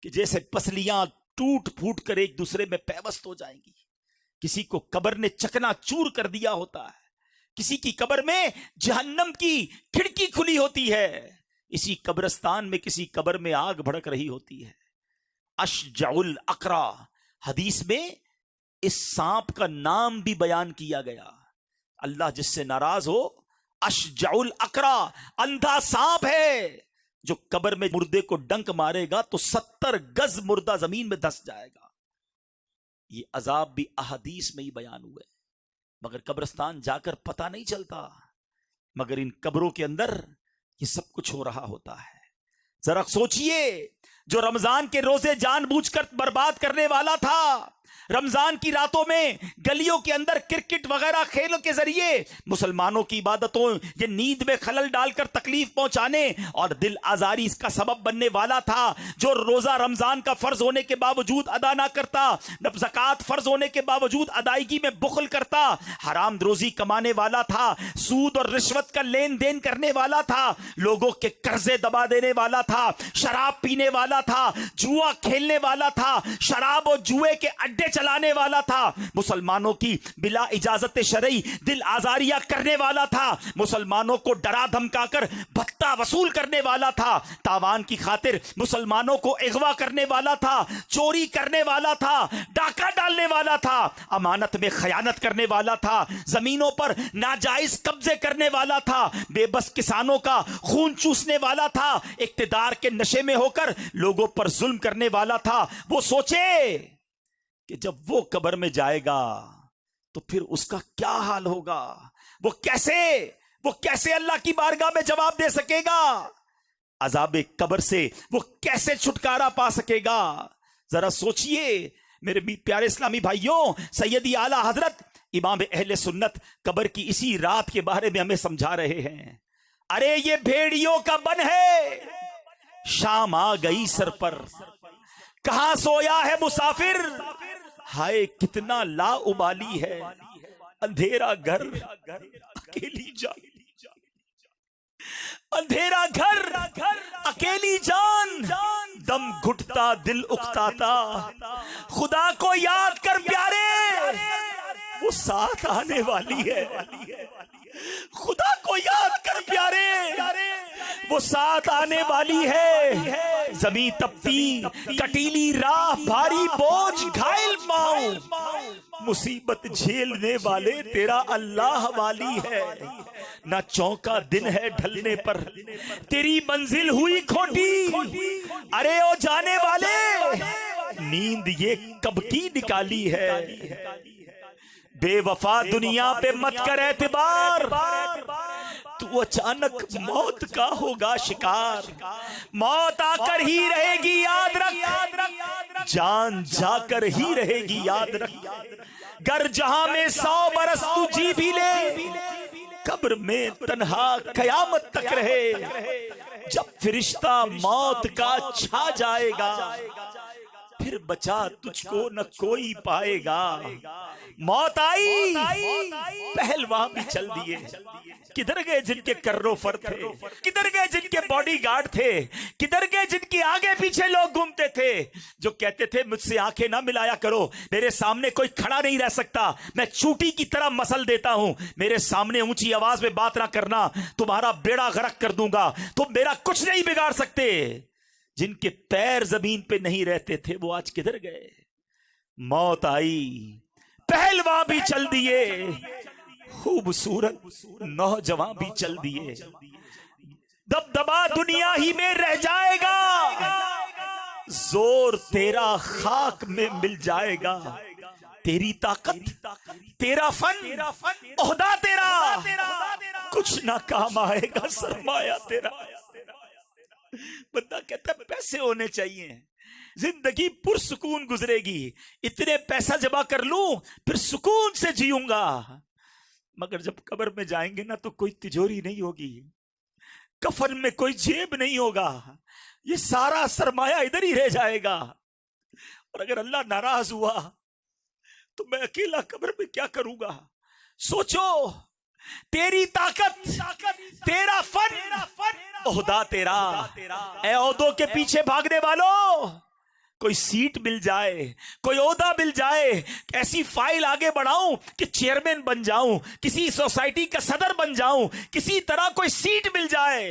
S1: کہ جیسے پسلیاں ٹوٹ پھوٹ کر ایک دوسرے میں پیوست ہو جائیں گی۔ کسی کو قبر نے چکنا چور کر دیا ہوتا ہے، کسی کی قبر میں جہنم کی کھڑکی کھلی ہوتی ہے، اسی قبرستان میں کسی قبر میں آگ بھڑک رہی ہوتی ہے۔ اشجع الاقرا، حدیث میں اس سانپ کا نام بھی بیان کیا گیا۔ اللہ جس سے ناراض ہو، اشجع الاقرا، اندھا سانپ ہے جو قبر میں مردے کو ڈنک مارے گا تو 70 گز مردہ زمین میں دھس جائے گا۔ یہ عذاب بھی احادیث میں ہی بیان ہوئے، مگر قبرستان جا کر پتہ نہیں چلتا، مگر ان قبروں کے اندر یہ سب کچھ ہو رہا ہوتا ہے۔ ذرا سوچئے، جو رمضان کے روزے جان بوجھ کر برباد کرنے والا تھا، رمضان کی راتوں میں گلیوں کے اندر کرکٹ وغیرہ کھیلوں کے ذریعے مسلمانوں کی عبادتوں یہ نیند میں خلل ڈال کر تکلیف پہنچانے اور دل آزاری اس کا سبب بننے والا تھا، جو روزہ رمضان کا فرض ہونے کے باوجود ادا نہ کرتا، زکوٰۃ فرض ہونے کے باوجود ادائیگی میں بخل کرتا، حرام روزی کمانے والا تھا، سود اور رشوت کا لین دین کرنے والا تھا، لوگوں کے قرضے دبا دینے والا تھا، شراب پینے والا تھا، جوا کھیلنے والا تھا، شراب اور جوئے کے اڈے چلانے والا تھا، مسلمانوں کی بلا اجازت شرعی دل آزاریاں کرنے والا تھا، مسلمانوں کو ڈرا دھمکا کر بھتہ وصول کرنے والا تھا، تاوان کی خاطر مسلمانوں کو اغوا کرنے والا تھا، چوری کرنے والا تھا، ڈاکہ ڈالنے والا تھا، امانت میں خیانت کرنے والا تھا، زمینوں پر ناجائز قبضے کرنے والا تھا، بے بس کسانوں کا خون چوسنے والا تھا، اقتدار کے نشے میں ہو کر لوگوں پر ظلم کرنے والا تھا۔ وہ سوچے کہ جب وہ قبر میں جائے گا تو پھر اس کا کیا حال ہوگا، وہ کیسے اللہ کی بارگاہ میں جواب دے سکے گا، عذاب قبر سے وہ کیسے چھٹکارا پا سکے گا۔ ذرا سوچئے میرے پیارے اسلامی بھائیوں، سیدی اعلیٰ حضرت امام اہل سنت قبر کی اسی رات کے بارے میں ہمیں سمجھا رہے ہیں۔ ارے یہ بھیڑیوں کا بن ہے، شام آ گئی سر پر، کہاں سویا ہے مسافر، ہائے کتنا لا ابالی ہے، اندھیرا گھر اکیلی جان، اندھیرا گھر اکیلی جان، دم گھٹتا دل اکتاتا، خدا کو یاد کر پیارے، وہ ساتھ آنے والی ہے، خدا کو یاد کر پیارے، وہ ساتھ آنے والی ہے، زمین تپتی کٹیلی راہ بھاری بوجھ گھائل پاؤں، مصیبت جھیلنے والے تیرا اللہ والی ہے، نہ چونکا دن ہے ڈھلنے پر تیری منزل ہوئی کھوٹی، ارے او جانے والے نیند یہ کب کی نکالی ہے، بے وفا دنیا پہ مت کر اعتبار، تو اچانک موت کا ہوگا شکار، موت آ کر ہی رہے گی یاد رکھ، جان جا کر ہی رہے گی یاد رکھ، گر جہاں میں 100 برس تو جی بھی لے، قبر میں تنہا قیامت تک رہے، جب فرشتہ موت کا چھا جائے گا، پھر بچا تجھ کو نہ کوئی پائے گا. موت آئی پہلوان بھی چل دیے. کدھر گئے جن کے کرو فر تھے؟ کدھر گئے جن کے باڈی گارڈ تھے؟ کدھر گئے جن کی آگے پیچھے لوگ گھومتے تھے، جو کہتے تھے مجھ سے آنکھیں نہ ملایا کرو، میرے سامنے کوئی کھڑا نہیں رہ سکتا، میں چوٹی کی طرح مسل دیتا ہوں، میرے سامنے اونچی آواز میں بات نہ کرنا، تمہارا بیڑا غرق کر دوں گا، تم میرا کچھ نہیں بگاڑ سکتے. جن کے پیر زمین پہ نہیں رہتے تھے وہ آج کدھر گئے؟ موت آئی پہلوان بھی چل دیے، خوبصورت نوجوان بھی چل دیے. دبدبا دنیا ہی میں رہ جائے گا، زور تیرا خاک میں مل جائے گا. تیری طاقت، تیرا فن، عہدہ تیرا کچھ نہ کام آئے گا، سرمایہ تیرا. بندہ کہتا ہے پیسے ہونے چاہیے، زندگی پرسکون گزرے گی، اتنے پیسہ جمع کر لوں پھر سکون سے جیوں گا. مگر جب قبر میں جائیں گے نا تو کوئی تجوری نہیں ہوگی، کفن میں کوئی جیب نہیں ہوگا، یہ سارا سرمایہ ادھر ہی رہ جائے گا. اور اگر اللہ ناراض ہوا تو میں اکیلا قبر میں کیا کروں گا؟ سوچو، تیری طاقت، تیرا فن، عہدہ تیرا. اے عہدوں کے پیچھے بھاگنے والوں، کوئی سیٹ مل جائے، کوئی عہدہ مل جائے، ایسی فائل آگے بڑھاؤں کہ چیئرمین بن جاؤں، کسی سوسائٹی کا صدر بن جاؤں، کسی طرح کوئی سیٹ مل جائے،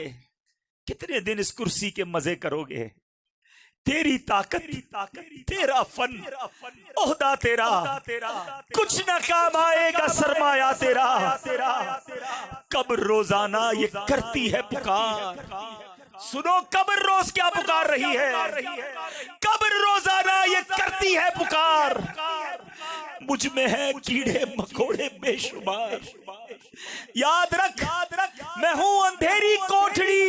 S1: کتنے دن اس کرسی کے مزے کرو گے؟ تیری طاقت، تیرا فن، عہدہ تیرا کچھ نہ کام آئے گا، سرمایہ تیرا. قبر روزانہ یہ کرتی ہے پکار. سنو قبر روز کیا پکار رہی ہے، قبر روزانہ یہ کرتی ہے پکار. مجھ میں ہے کیڑے مکوڑے بے شمار، یاد رکھ میں ہوں اندھیری کوٹھڑی،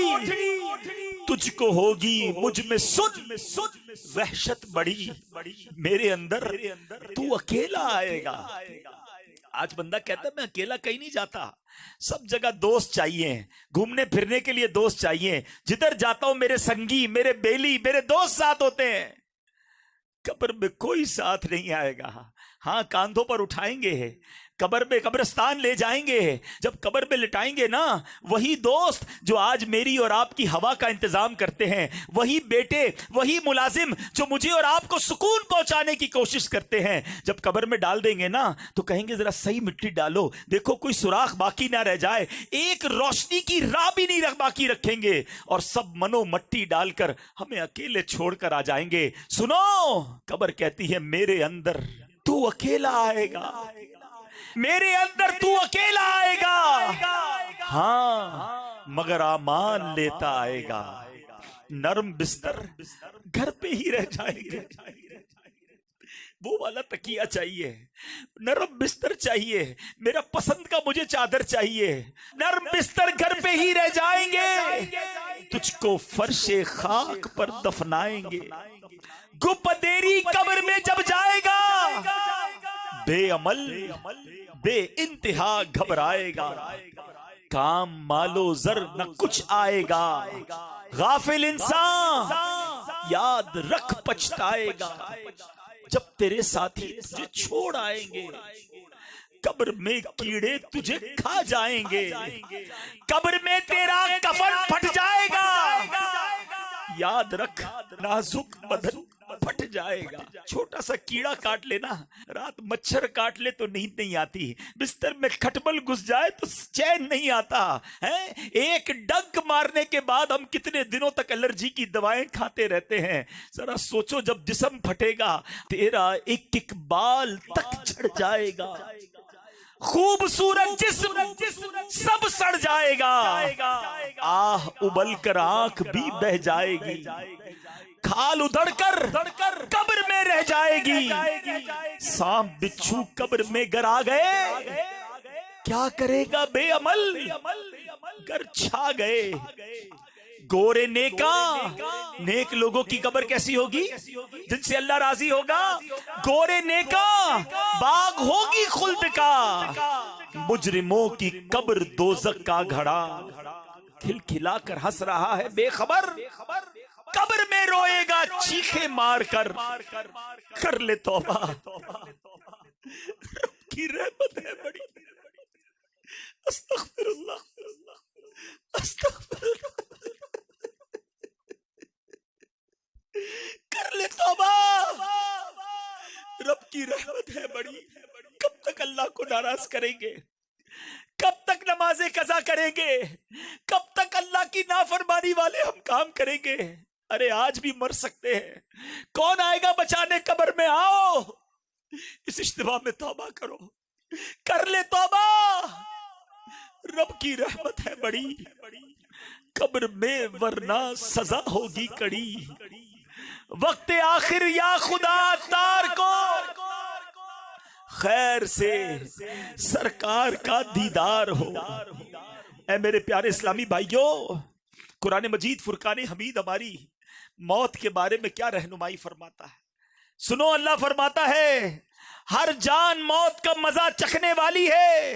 S1: تجھ کو ہوگی مجھ میں سن وحشت بڑی، میرے اندر تو اکیلا آئے گا. آج بندہ کہتا ہے میں اکیلا کہیں نہیں جاتا، سب جگہ دوست چاہیے، گھومنے پھرنے کے لیے دوست چاہیے، جدھر جاتا ہوں میرے سنگی، میرے بیلی، میرے دوست ساتھ ہوتے ہیں. قبر میں کوئی ساتھ نہیں آئے گا. ہاں کاندھوں پر اٹھائیں گے، قبر میں قبرستان لے جائیں گے، جب قبر میں لٹائیں گے نا، وہی دوست جو آج میری اور آپ کی ہوا کا انتظام کرتے ہیں، وہی بیٹے، وہی ملازم جو مجھے اور آپ کو سکون پہنچانے کی کوشش کرتے ہیں، جب قبر میں ڈال دیں گے نا تو کہیں گے ذرا صحیح مٹی ڈالو، دیکھو کوئی سوراخ باقی نہ رہ جائے، ایک روشنی کی راہ بھی نہیں باقی رکھیں گے، اور سب منو مٹی ڈال کر ہمیں اکیلے چھوڑ کر آ جائیں گے. سنو، قبر کہتی ہے میرے اندر تو اکیلا آئے گا، میرے اندر تو اکیلا آئے گا، ہاں مگر امان لیتا آئے گا. نرم بستر گھر پہ ہی رہ جائیں گے، وہ والا تکیہ چاہیے، نرم بستر چاہیے، میرا پسند کا مجھے چادر چاہیے، نرم بستر گھر پہ ہی رہ جائیں گے، تجھ کو فرش خاک پر دفنائیں گے. گپ دیری قبر میں جب جائے گا، بے عمل بے انتہا گھبرائے گا، کام مالو زر نہ کچھ آئے گا، غافل انسان یاد رکھ پچھتائے گا. جب تیرے ساتھی تجھے چھوڑ آئیں گے، قبر میں کیڑے تجھے کھا جائیں گے، قبر میں تیرا کفن پھٹ جائے گا، یاد رکھ نازک بدن پھٹ جائے گا. چھوٹا سا کیڑا کاٹ لینا، رات مچھر کاٹ لے تو نیند نہیں آتی، بستر میں کھٹمل گھس جائے تو چین نہیں آتا ہے. ایک ڈنک مارنے کے بعد ہم کتنے دنوں تک الرجی کی دوائیں کھاتے رہتے ہیں. ذرا سوچو جب جسم پھٹے گا تیرا ایک ایک بال تک جھڑ جائے گا، خوبصورت جسم سب سڑ جائے گا، آہ ابل کر آنکھ بھی بہ جائے گی، کھال ادھڑ کر قبر میں رہ جائے گی. سانپ بچھو قبر میں گر آ گئے، کیا کرے گا بے عمل گر چھا گئے. گورے نیک لوگوں کی قبر کیسی ہوگی؟ جن سے اللہ راضی ہوگا. گورے نیکا باغ ہوگی خلد کا، مجرموں کی قبر دوزخ کا گھڑا. کھل کھلا کر ہنس رہا ہے بے خبر، قبر میں روئے گا چیخے مار کر کر لے توبہ، رب کی رحمت ہے بڑی۔ استغفر اللہ، استغفر اللہ، کر لے توبہ، رب کی رحمت ہے بڑی۔ کب تک اللہ کو ناراض کریں گے؟ کب تک نمازیں قضا کریں گے؟ کب تک اللہ کی نافرمانی والے ہم کام کریں گے؟ ارے آج بھی مر سکتے ہیں، کون آئے گا بچانے؟ قبر میں آؤ، اس اجتماع میں توبہ کرو، کر لے توبہ، رب کی رحمت ہے بڑی۔ قبر میں ورنہ سزا ہوگی کڑی، وقت آخر یا خدا تار کو خیر سے سرکار کا دیدار ہو۔ اے میرے پیارے اسلامی بھائیوں، قرآن مجید فرقان حمید ہماری موت کے بارے میں کیا رہنمائی فرماتا ہے؟ سنو، اللہ فرماتا ہے ہر جان موت کا مزہ چکھنے والی ہے،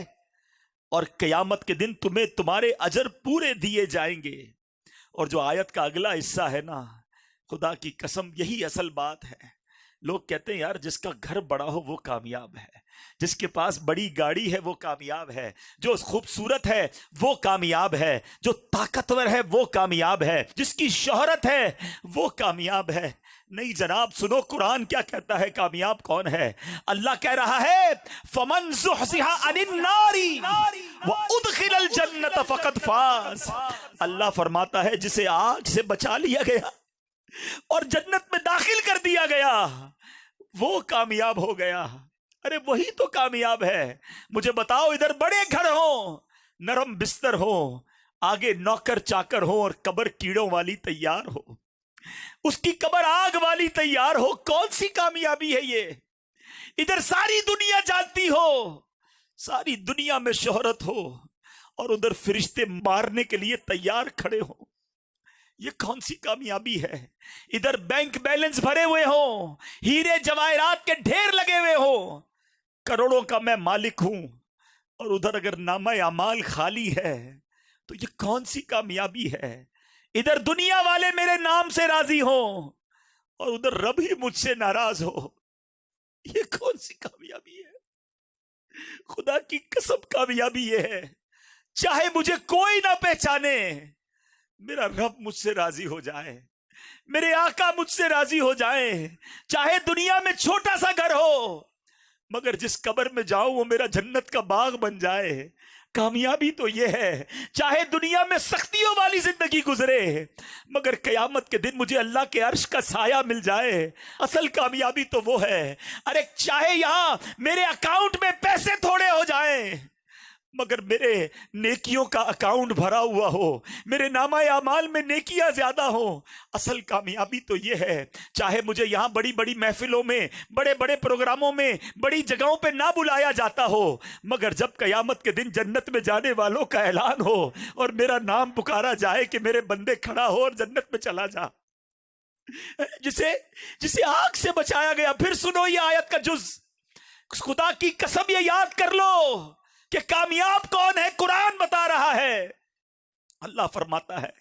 S1: اور قیامت کے دن تمہیں تمہارے اجر پورے دیے جائیں گے۔ اور جو آیت کا اگلا حصہ ہے نا، خدا کی قسم یہی اصل بات ہے۔ لوگ کہتے ہیں یار جس کا گھر بڑا ہو وہ کامیاب ہے، جس کے پاس بڑی گاڑی ہے وہ کامیاب ہے، جو خوبصورت ہے وہ کامیاب ہے، جو طاقتور ہے وہ کامیاب ہے، جس کی شہرت ہے وہ کامیاب ہے۔ نہیں جناب، سنو قرآن کیا کہتا ہے، کامیاب کون ہے؟ اللہ کہہ رہا ہے فَمَنْ زُحْزِحَ عَنِ النَّارِ وَأُدْخِلَ الْجَنَّةَ فَقَدْ فَازَ۔ اللہ فرماتا ہے جسے آگ سے بچا لیا گیا اور جنت میں داخل کر دیا گیا وہ کامیاب ہو گیا۔ ارے وہی تو کامیاب ہے۔ مجھے بتاؤ، ادھر بڑے گھر ہوں، نرم بستر ہو، آگے نوکر چاکر ہو، اور قبر کیڑوں والی تیار ہو، اس کی قبر آگ والی تیار ہو، کون سی کامیابی ہے یہ؟ ادھر ساری دنیا جانتی ہو، ساری دنیا میں شہرت ہو، اور ادھر فرشتے مارنے کے لیے تیار کھڑے ہو، یہ کون سی کامیابی ہے؟ ادھر بینک بیلنس بھرے ہوئے ہوں، ہیرے جواہرات کے ڈھیر لگے ہوئے ہوں، کروڑوں کا میں مالک ہوں، اور ادھر اگر نامہ اعمال خالی ہے تو یہ کون سی کامیابی ہے؟ ادھر دنیا والے میرے نام سے راضی ہوں اور ادھر رب ہی مجھ سے ناراض ہو، یہ کون سی کامیابی ہے؟ خدا کی قسم کامیابی یہ ہے، چاہے مجھے کوئی نہ پہچانے، میرا رب مجھ سے راضی ہو جائے، میرے آقا مجھ سے راضی ہو جائیں، چاہے دنیا میں چھوٹا سا گھر ہو، مگر جس قبر میں جاؤں وہ میرا جنت کا باغ بن جائے۔ کامیابی تو یہ ہے، چاہے دنیا میں سختیوں والی زندگی گزرے مگر قیامت کے دن مجھے اللہ کے عرش کا سایہ مل جائے۔ اصل کامیابی تو وہ ہے، ارے چاہے یہاں میرے اکاؤنٹ میں پیسے تھوڑے ہو جائیں مگر میرے نیکیوں کا اکاؤنٹ بھرا ہوا ہو، میرے نامہ اعمال میں نیکیاں زیادہ ہوں۔ اصل کامیابی تو یہ ہے، چاہے مجھے یہاں بڑی بڑی محفلوں میں، بڑے بڑے پروگراموں میں، بڑی جگہوں پہ نہ بلایا جاتا ہو، مگر جب قیامت کے دن جنت میں جانے والوں کا اعلان ہو اور میرا نام پکارا جائے کہ میرے بندے کھڑا ہو اور جنت میں چلا جا، جسے آگ سے بچایا گیا۔ پھر سنو یہ آیت کا جز، خدا کی قسم یہ یاد کر لو کہ کامیاب کون ہے۔ قرآن بتا رہا ہے، اللہ فرماتا ہے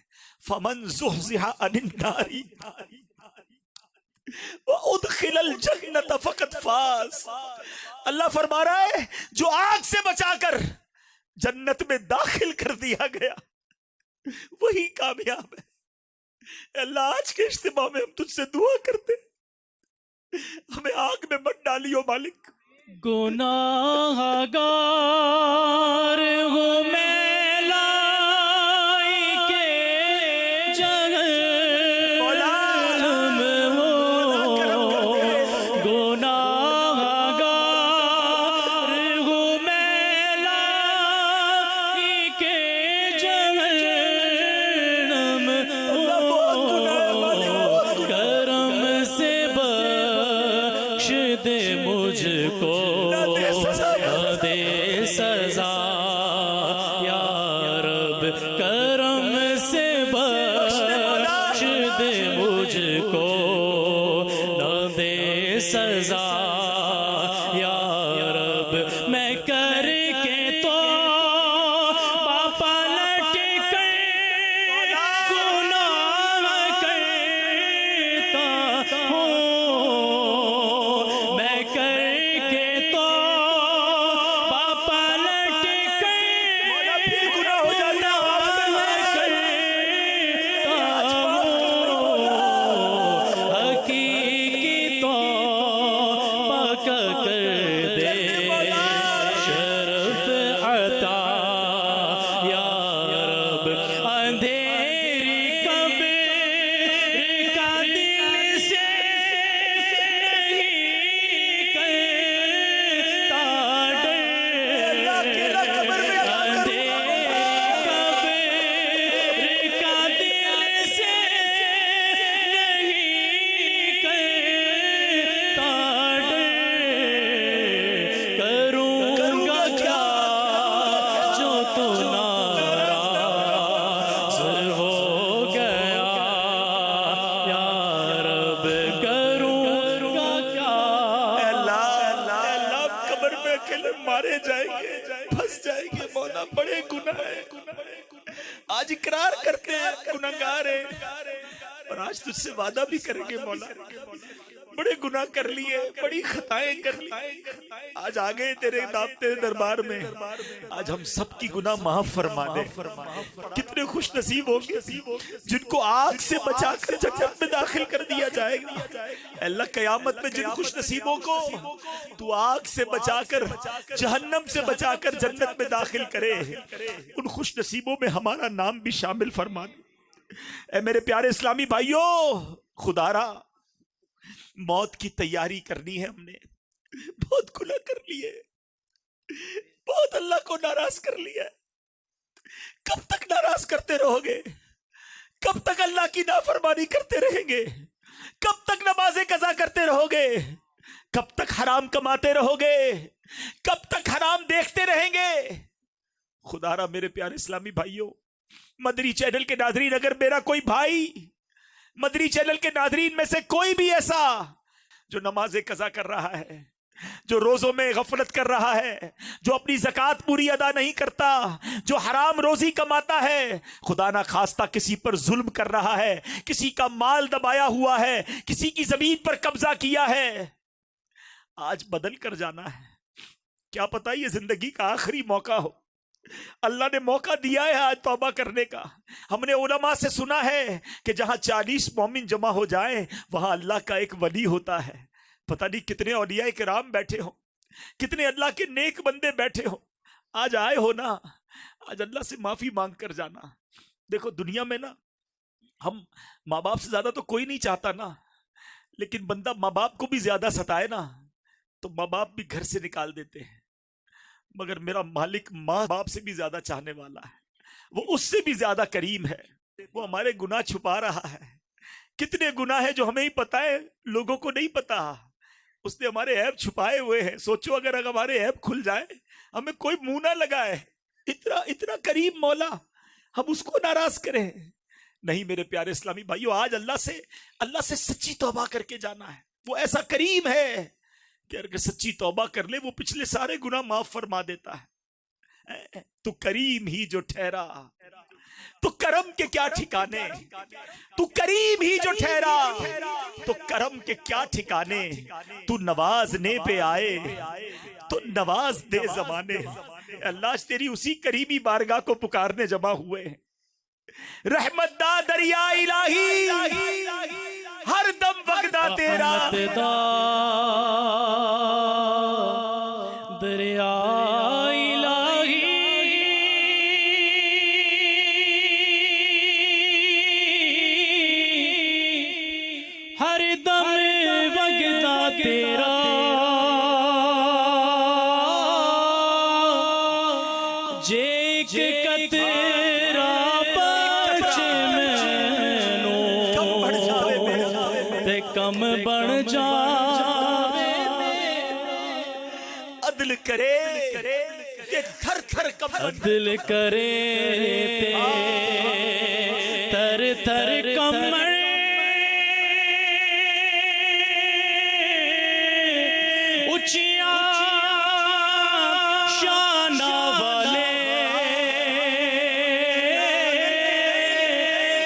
S1: فَمَنْ زُحْزِحَ عَنِ النَّارِ وَأُدْخِلَ الْجَنَّةَ فَقَدْ فَازَ۔ اللہ فرما رہا ہے جو آگ سے بچا کر جنت میں داخل کر دیا گیا وہی کامیاب ہے۔ اللہ آج کے اجتماع میں ہم تجھ سے دعا کرتے ہیں، ہمیں آگ میں مت ڈالیو مالک۔
S2: گناہ گار ہوں میں لائق جہنم ہوں، گناہ گار ہوں میں لائق جہنم ہوں، کرم سے بخش دے مجھ کو، دے سزا یا رب، کرم سے بخش دے مجھ کو، نہ دے سزا یا رب، میں کر کے تو پلٹ کر گناہ کرتا
S1: مارے جائیں گے، پھنس جائیں گے مولا، بڑے گناہ ہیں، آج اقرار کرتے ہیں گناہگار ہیں، اور آج تجھ سے وعدہ بھی کریں گے مولا، بڑے گناہ کر لیے، بڑی خطائیں کر لی، آج آ گئے تیرے نام تیرے دربار میں، آج ہم سب کی گناہ معاف فرما دے۔ کتنے خوش نصیب ہوں گے جن کو آگ سے بچا کر جنت میں داخل کر دیا جائے گا۔ اے اللہ قیامت میں جن خوش نصیبوں کو تو آگ سے بچا کر جہنم سے بچا کر جنت میں داخل کرے، ان خوش نصیبوں میں ہمارا نام بھی شامل فرما دے۔ اے میرے پیارے اسلامی بھائیوں، خدا را موت کی تیاری کرنی ہے، ہم نے بہت گناہ کر لیے، بہت اللہ کو ناراض کر لیا۔ کب تک ناراض کرتے رہو گے؟ کب تک اللہ کی نافرمانی کرتے رہیں گے؟ کب تک نماز قضا کرتے رہو گے؟ کب تک حرام کماتے رہو گے؟ کب تک حرام دیکھتے رہیں گے؟ خدا را میرے پیارے اسلامی بھائیوں، مدری چینل کے ناظرین، اگر میرا کوئی بھائی مدری چینل کے ناظرین میں سے کوئی بھی ایسا جو نماز قضا کر رہا ہے، جو روزوں میں غفلت کر رہا ہے، جو اپنی زکوٰۃ پوری ادا نہیں کرتا، جو حرام روزی کماتا ہے، خدا نہ خواستہ کسی پر ظلم کر رہا ہے، کسی کا مال دبایا ہوا ہے، کسی کی زمین پر قبضہ کیا ہے، آج بدل کر جانا ہے۔ کیا پتہ یہ زندگی کا آخری موقع ہو، اللہ نے موقع دیا ہے آج توبہ کرنے کا۔ ہم نے علماء سے سنا ہے کہ جہاں 40 مومن جمع ہو جائیں وہاں اللہ کا ایک ولی ہوتا ہے۔ پتہ نہیں کتنے اولیاء کرام بیٹھے ہوں، کتنے اللہ کے نیک بندے بیٹھے ہوں۔ آج آئے ہو نا، آج اللہ سے معافی مانگ کر جانا۔ دیکھو دنیا میں نا، ہم ماں باپ سے زیادہ تو کوئی نہیں چاہتا نا، لیکن بندہ ماں باپ کو بھی زیادہ ستائے نا تو ماں باپ بھی گھر سے نکال دیتے ہیں، مگر میرا مالک ماں باپ سے بھی زیادہ چاہنے والا ہے، وہ اس سے بھی زیادہ کریم ہے، وہ ہمارے گناہ چھپا رہا ہے۔ کتنے گناہ ہیں جو ہمیں ہی پتہ ہے، لوگوں کو نہیں پتا، اس نے ہمارے عیب چھپائے ہوئے ہیں۔ سوچو اگر ہمارے عیب کھل جائے، ہمیں کوئی منہ نہ لگائے، اتنا کریم مولا، ہم اس کو ناراض کریں؟ نہیں میرے پیارے اسلامی بھائیو، آج اللہ سے سچی توبہ کر کے جانا ہے۔ وہ ایسا کریم ہے کہ اگر سچی توبہ کر لے وہ پچھلے سارے گناہ معاف فرما دیتا ہے۔ تو کریم ہی جو ٹھہرا، تو کرم کے کیا ٹھکانے، تو کریم ہی جو ٹھہرا، تو کرم کے کیا ٹھکانے، تو نوازنے پہ آئے تو نواز دے زمانے۔ اللہ تیری اسی کریمی بارگاہ کو پکارنے جمع ہوئے ہیں۔ رحمت دا دریا الہی، ہر دم وگدا تیرا،
S2: رحمت دا دریا الہی، ہر دم وگدا تیرا، جے ایک قطرہ بچ مینوں تے کم بن جاوے،
S1: عدل کرے کہ تھر تھر کم،
S2: عدل کرے تے تر تر کمر، اچیاں شانہ والے،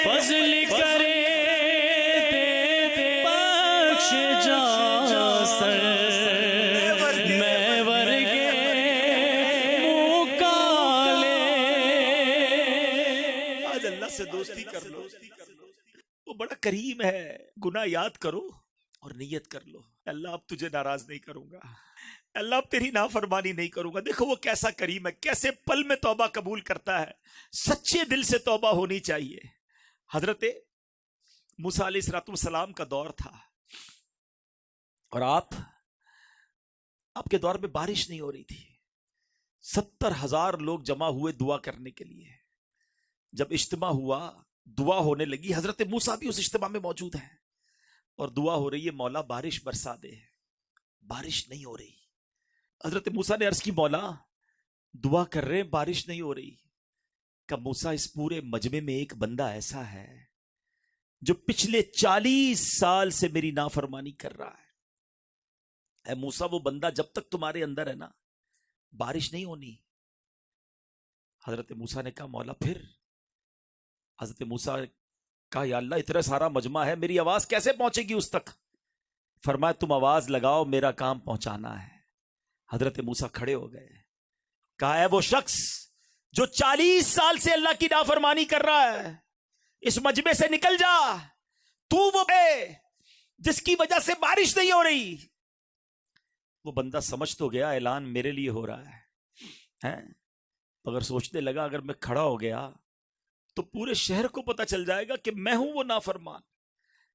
S2: فضل کرے تے بخش جا سر، میں ورگے منہ کالے۔
S1: آج اللہ سے دوستی کر لو، وہ بڑا کریم ہے۔ گناہ یاد کرو اور نیت کر لو، اللہ اب تجھے ناراض نہیں کروں گا، اللہ اب تیری نافرمانی نہیں کروں گا۔ دیکھو وہ کیسا کریم ہے، کیسے پل میں توبہ قبول کرتا ہے۔ سچے دل سے توبہ ہونی چاہیے۔ حضرت موسیٰ علیہ السلام کا دور تھا اور آپ کے دور میں بارش نہیں ہو رہی تھی۔ 70,000 لوگ جمع ہوئے دعا کرنے کے لیے۔ جب اجتماع ہوا، دعا ہونے لگی، حضرت موسیٰ بھی اس اجتماع میں موجود ہیں اور دعا ہو رہی ہے، مولا بارش برسا دے۔ بارش نہیں ہو رہی۔ حضرت موسیٰ نے عرض کی، مولا دعا کر رہے ہیں بارش نہیں ہو رہی۔ کہ موسیٰ اس پورے مجمع میں ایک بندہ ایسا ہے جو پچھلے 40 سال سے میری نافرمانی کر رہا ہے۔ اے موسیٰ وہ بندہ جب تک تمہارے اندر ہے نا، بارش نہیں ہونی. حضرت موسیٰ نے کہا مولا پھر؟ حضرت موسیٰ کہا یا اللہ اتنا سارا مجمع ہے، میری آواز کیسے پہنچے گی اس تک؟ فرمایا تم آواز لگاؤ، میرا کام پہنچانا ہے. حضرت موسیٰ کھڑے ہو گئے. کہا ہے وہ شخص جو 40 سال سے اللہ کی نافرمانی کر رہا ہے، اس مجمع سے نکل جا. تو وہ ہے جس کی وجہ سے بارش نہیں ہو رہی. وہ بندہ سمجھ تو گیا اعلان میرے لیے ہو رہا ہے، مگر سوچنے لگا اگر میں کھڑا ہو گیا تو پورے شہر کو پتہ چل جائے گا کہ میں ہوں وہ نافرمان.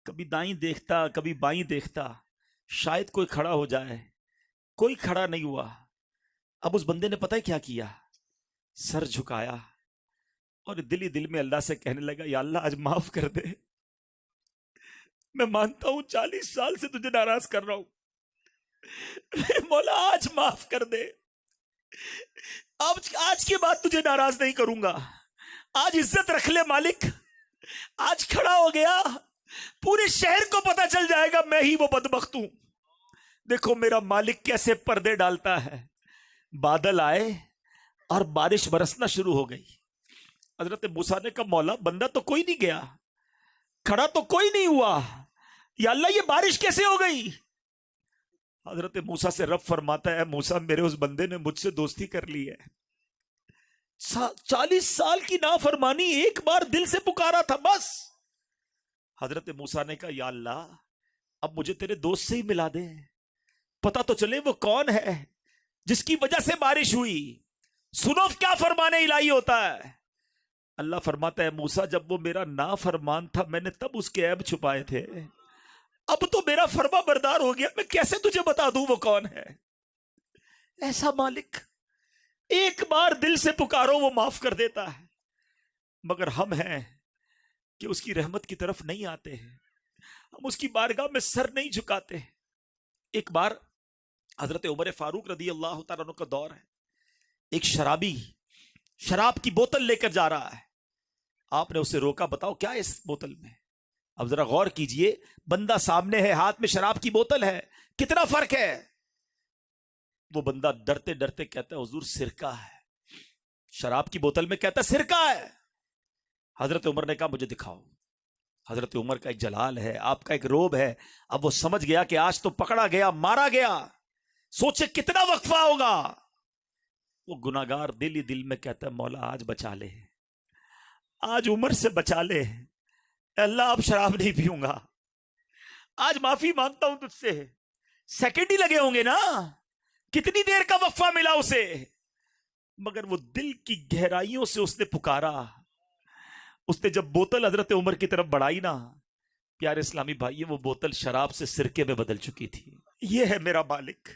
S1: کبھی دائیں دیکھتا کبھی بائیں دیکھتا، شاید کوئی کھڑا ہو جائے. کوئی کھڑا نہیں ہوا. اب اس بندے نے پتہ ہے کیا کیا؟ سر جھکایا اور دل ہی دل میں اللہ سے کہنے لگا یا اللہ آج معاف کر دے. میں مانتا ہوں 40 سال سے تجھے ناراض کر رہا ہوں، مولا آج معاف کر دے. آج کے بعد تجھے ناراض نہیں کروں گا. آج عزت رکھ لے مالک. آج کھڑا ہو گیا، پورے شہر کو پتہ چل جائے گا میں ہی وہ بدبخت ہوں. دیکھو میرا مالک کیسے پردے ڈالتا ہے. بادل آئے اور بارش برسنا شروع ہو گئی. حضرت موسیٰ نے کہا مولا بندہ تو کوئی نہیں گیا، کھڑا تو کوئی نہیں ہوا، یا اللہ یہ بارش کیسے ہو گئی؟ حضرت موسیٰ سے رب فرماتا ہے موسیٰ میرے اس بندے نے مجھ سے دوستی کر لی ہے. 40 سال کی نافرمانی ایک بار دل سے پکارا تھا بس. حضرت موسیٰ نے کہا یا اللہ اب مجھے تیرے دوست سے ہی ملا دے، پتہ تو چلے وہ کون ہے جس کی وجہ سے بارش ہوئی. سنو کیا فرمان الہی ہوتا ہے. اللہ فرماتا ہے موسیٰ جب وہ میرا نافرمان تھا میں نے تب اس کے عیب چھپائے تھے، اب تو میرا فرما بردار ہو گیا، میں کیسے تجھے بتا دوں وہ کون ہے؟ ایسا مالک ایک بار دل سے پکارو وہ معاف کر دیتا ہے. مگر ہم ہیں کہ اس کی رحمت کی طرف نہیں آتے ہیں، ہم اس کی بارگاہ میں سر نہیں جھکاتے. ایک بار حضرت عمر فاروق رضی اللہ تعالیٰ عنہ کا دور ہے. ایک شرابی شراب کی بوتل لے کر جا رہا ہے. آپ نے اسے روکا، بتاؤ کیا ہے اس بوتل میں؟ اب ذرا غور کیجئے، بندہ سامنے ہے، ہاتھ میں شراب کی بوتل ہے، کتنا فرق ہے. وہ بندہ ڈرتے ڈرتے کہتا ہے حضور سرکہ ہے. شراب کی بوتل میں کہتا ہے سرکہ ہے. حضرت عمر نے کہا مجھے دکھاؤ. حضرت عمر کا ایک جلال ہے، آپ کا ایک روب ہے. اب وہ سمجھ گیا کہ آج تو پکڑا گیا، مارا گیا. سوچے کتنا وقفہ ہوگا. وہ گناہگار دل ہی دل میں کہتا ہے مولا آج بچا لے، آج عمر سے بچا لے. اللہ اب شراب نہیں پیوں گا، آج معافی مانگتا ہوں تجھ سے. سیکنڈ ہی لگے ہوں گے نا، کتنی دیر کا وقفہ ملا اسے. مگر وہ دل کی گہرائیوں سے اس نے پکارا. اس نے جب بوتل حضرت عمر کی طرف بڑھائی نا، پیارے اسلامی بھائی وہ بوتل شراب سے سرکے میں بدل چکی تھی. یہ ہے میرا مالک،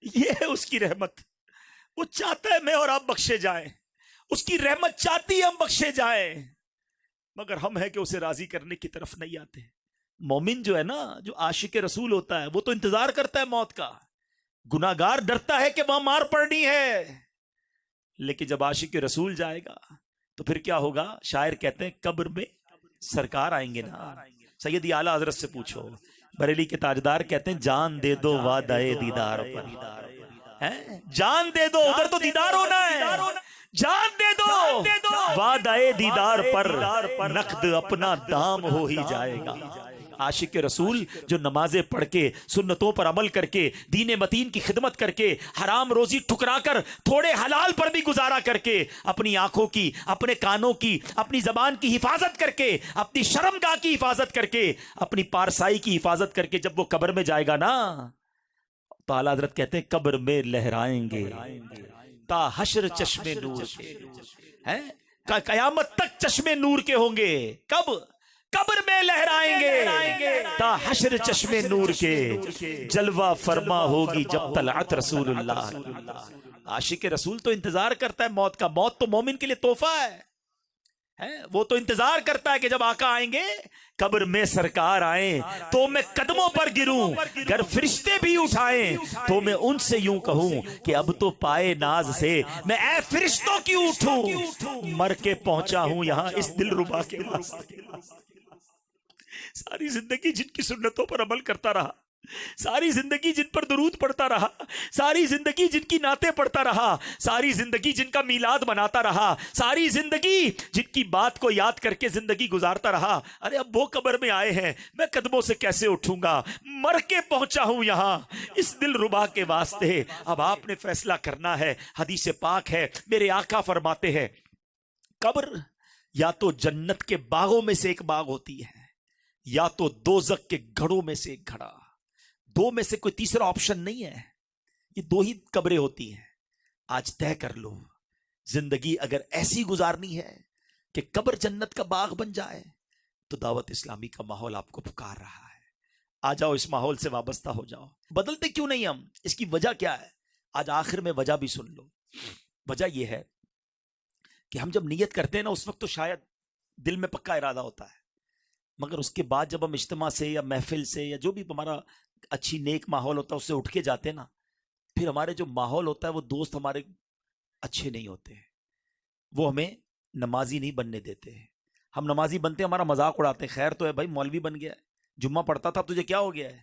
S1: یہ ہے اس کی رحمت. وہ چاہتا ہے میں اور آپ بخشے جائیں، اس کی رحمت چاہتی ہے ہم بخشے جائیں، مگر ہم ہے کہ اسے راضی کرنے کی طرف نہیں آتے. مومن جو ہے نا، جو عاشق رسول ہوتا ہے، وہ تو انتظار کرتا ہے موت کا. گناہگار ڈرتا ہے کہ وہاں مار پڑنی ہے، لیکن جب عاشق رسول جائے گا تو پھر کیا ہوگا؟ شاعر کہتے ہیں قبر میں سرکار آئیں گے نا. سیدی اعلیٰ حضرت سے پوچھو. بریلی کے تاجدار کہتے ہیں جان دے دو وعدہ دیدار پر. جان دے دو، ادھر تو دیدار ہونا ہے. جان دے دو وعدہ دیدار پر، نقد اپنا دام ہو ہی جائے گا. عاشق رسول جو نمازیں پڑھ کے، سنتوں پر عمل کر کے، دین متین کی خدمت کر کے، حرام روزی ٹھکرا کر، تھوڑے حلال پر بھی گزارا کر کے، اپنی آنکھوں کی، اپنے کانوں کی، اپنی زبان کی حفاظت کر کے، اپنی شرمگاہ کی حفاظت کر کے، اپنی پارسائی کی حفاظت کر کے جب وہ قبر میں جائے گا نا، تو اعلیٰ حضرت کہتے ہیں قبر میں لہرائیں گے تا حشر چشمے نور کے. قیامت تک چشمے نور کے ہوں گے. کب؟ قبر میں لہرائیں گے تا حشر چشمے نور کے. جلوہ فرما ہوگی جب طلعت رسول اللہ. عاشق رسول تو انتظار کرتا ہے موت کا. موت تو مومن کے لیے تحفہ ہے. وہ تو انتظار کرتا ہے کہ جب آقا آئیں گے، قبر میں سرکار آئیں تو میں قدموں پر گروں، گر فرشتے بھی اٹھائیں تو میں ان سے یوں کہوں کہ اب تو پائے ناز سے میں اے فرشتوں کی اٹھوں. مر کے پہنچا ہوں یہاں اس دلربا کے واسطے. ساری زندگی جن کی سنتوں پر عمل کرتا رہا، ساری زندگی جن پر درود پڑھتا رہا، ساری زندگی جن کی نعتیں پڑھتا رہا، ساری زندگی جن کا میلاد مناتا رہا، ساری زندگی جن کی بات کو یاد کر کے زندگی گزارتا رہا، ارے اب وہ قبر میں آئے ہیں، میں قدموں سے کیسے اٹھوں گا؟ مر کے پہنچا ہوں یہاں اس دل ربا کے واسطے۔ اب آپ نے فیصلہ کرنا ہے۔ حدیث پاک ہے، میرے آقا فرماتے ہیں قبر یا تو جنت کے باغوں میں سے ایک باغ ہوتی ہے یا تو دوزخ کے گھڑوں میں سے ایک گھڑا، دو میں سے کوئی تیسرا آپشن نہیں ہے، یہ دو ہی قبریں ہوتی ہیں۔ آج طے کر لو، زندگی اگر ایسی گزارنی ہے کہ قبر جنت کا باغ بن جائے تو دعوت اسلامی کا ماحول آپ کو پکار رہا ہے، آ جاؤ اس ماحول سے وابستہ ہو جاؤ۔ بدلتے کیوں نہیں ہم؟ اس کی وجہ کیا ہے؟ آج آخر میں وجہ بھی سن لو۔ وجہ یہ ہے کہ ہم جب نیت کرتے ہیں نا اس وقت تو شاید دل میں پکا ارادہ ہوتا ہے، مگر اس کے بعد جب ہم اجتماع سے یا محفل سے یا جو بھی ہمارا اچھی نیک ماحول ہوتا ہے اس سے اٹھ کے جاتے ہیں نا، پھر ہمارے جو ماحول ہوتا ہے وہ دوست ہمارے اچھے نہیں ہوتے ہیں، وہ ہمیں نمازی نہیں بننے دیتے ہیں۔ ہم نمازی بنتے ہیں ہمارا مذاق اڑاتے ہیں، خیر تو ہے بھائی مولوی بن گیا ہے، جمعہ پڑھتا تھا تجھے کیا ہو گیا ہے؟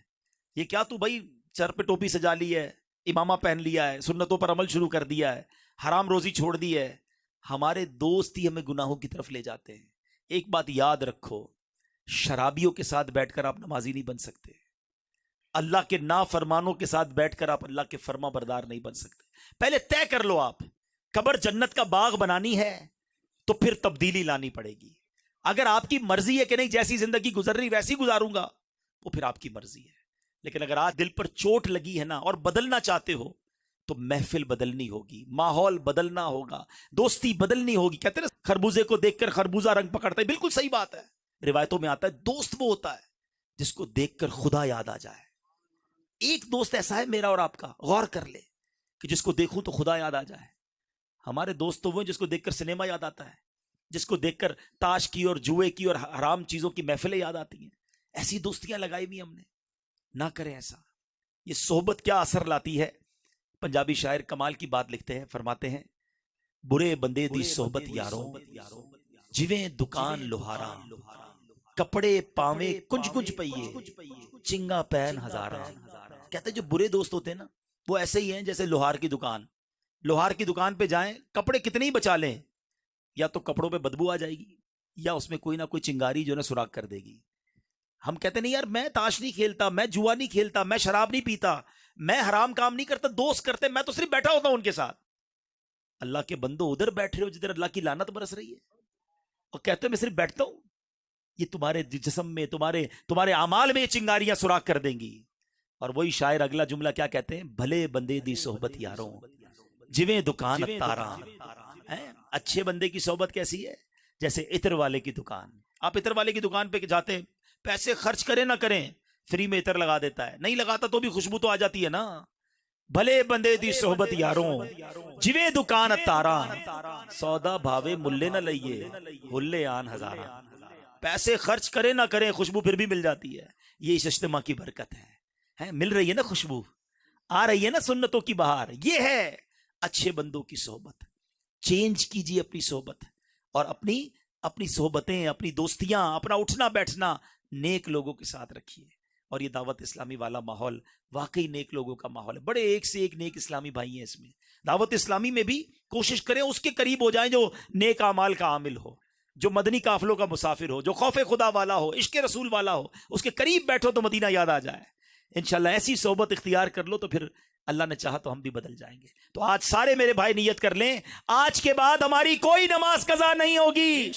S1: یہ کیا تو بھائی سر پہ ٹوپی سجا لی ہے، امامہ پہن لیا ہے، سنتوں پر عمل شروع کر دیا ہے، حرام روزی چھوڑ دی ہے۔ ہمارے دوست ہی ہمیں گناہوں کی طرف لے جاتے ہیں۔ ایک بات یاد رکھو، شرابیوں کے ساتھ بیٹھ کر آپ نمازی نہیں بن سکتے، اللہ کے نافرمانوں کے ساتھ بیٹھ کر آپ اللہ کے فرما بردار نہیں بن سکتے۔ پہلے طے کر لو، آپ قبر جنت کا باغ بنانی ہے تو پھر تبدیلی لانی پڑے گی۔ اگر آپ کی مرضی ہے کہ نہیں جیسی زندگی گزر رہی ویسی گزاروں گا، وہ پھر آپ کی مرضی ہے۔ لیکن اگر آج دل پر چوٹ لگی ہے نا اور بدلنا چاہتے ہو تو محفل بدلنی ہوگی، ماحول بدلنا ہوگا، دوستی بدلنی ہوگی۔ کہتے ہیں نا خربوزے کو دیکھ کر خربوزہ رنگ پکڑتا ہے، بالکل صحیح بات ہے۔ روایتوں میں آتا ہے دوست وہ ہوتا ہے جس کو دیکھ کر خدا یاد آ جائے۔ ایک دوست ایسا ہے میرا اور آپ کا، غور کر لے، کہ جس کو دیکھوں تو خدا یاد آ جائے۔ ہمارے دوست تو وہ ہیں جس کو دیکھ کر سنیما یاد آتا ہے، جس کو دیکھ کر تاش کی اور جوئے کی اور حرام چیزوں کی محفلیں یاد آتی ہیں۔ ایسی دوستیاں لگائی ہوئی ہم نے، نہ کریں ایسا۔ یہ صحبت کیا اثر لاتی ہے؟ پنجابی شاعر کمال کی بات لکھتے ہیں، فرماتے ہیں برے بندے دی صحبت یاروں جویں دکان لوہارا، کپڑے پاویں کنج کنج پئیے چنگا پین ہزاراں۔ کہتے ہیں جو برے دوست ہوتے ہیں نا وہ ایسے ہی ہیں جیسے لوہار کی دکان۔ لوہار کی دکان پہ جائیں، کپڑے کتنے ہی بچا لیں، یا تو کپڑوں پہ بدبو آ جائے گی یا اس میں کوئی نہ کوئی چنگاری جو ہے نا سراغ کر دے گی۔ ہم کہتے نہیں یار میں تاش نہیں کھیلتا، میں جوا نہیں کھیلتا، میں شراب نہیں پیتا، میں حرام کام نہیں کرتا، دوست کرتے، میں تو صرف بیٹھا ہوتا ہوں ان کے ساتھ۔ اللہ کے بندو ادھر بیٹھ رہے ہو جدھر اللہ کی لعنت برس رہی ہے اور کہتے ہو میں صرف بیٹھتا ہوں، یہ تمہارے جسم میں تمہارے اعمال میں یہ چنگاریاں سوراخ کر دیں گی۔ اور وہی شاعر اگلا جملہ کیا کہتے ہیں؟ بھلے بندے دی صحبت یاروں جویں دکان تاراں۔ اچھے بندے کی صحبت کیسی ہے؟ جیسے عطر والے کی دکان۔ آپ عطر والے کی دکان پہ جاتے ہیں، پیسے خرچ کریں نہ کریں فری میں عطر لگا دیتا ہے، نہیں لگاتا تو بھی خوشبو تو آ جاتی ہے نا۔ بھلے بندے دی صحبت یاروں جویں دکان تاراں، سودا بھاوے ملے نہ لئیے ہلے آن ہزاراں۔ پیسے خرچ کریں نہ کریں خوشبو پھر بھی مل جاتی ہے۔ یہ اس اجتماع کی برکت ہے، مل رہی ہے نا خوشبو، آ رہی ہے نا سنتوں کی بہار۔ یہ ہے اچھے بندوں کی صحبت۔ چینج کیجیے اپنی صحبت اور اپنی صحبتیں، اپنی دوستیاں، اپنا اٹھنا بیٹھنا نیک لوگوں کے ساتھ رکھیے۔ اور یہ دعوت اسلامی والا ماحول واقعی نیک لوگوں کا ماحول ہے، بڑے ایک سے ایک نیک اسلامی بھائی ہیں اس میں۔ دعوت اسلامی میں بھی کوشش کریں اس کے قریب ہو جائیں جو نیک اعمال کا عامل ہو، جو مدنی قافلوں کا مسافر ہو، جو خوف خدا والا ہو، عشق رسول والا ہو، اس کے قریب بیٹھو تو مدینہ یاد آ جائے۔ انشاءاللہ ایسی صحبت اختیار کر لو تو پھر اللہ نے چاہا تو ہم بھی بدل جائیں گے۔ تو آج سارے میرے بھائی نیت کر لیں، آج کے بعد ہماری کوئی نماز قضا نہیں ہوگی۔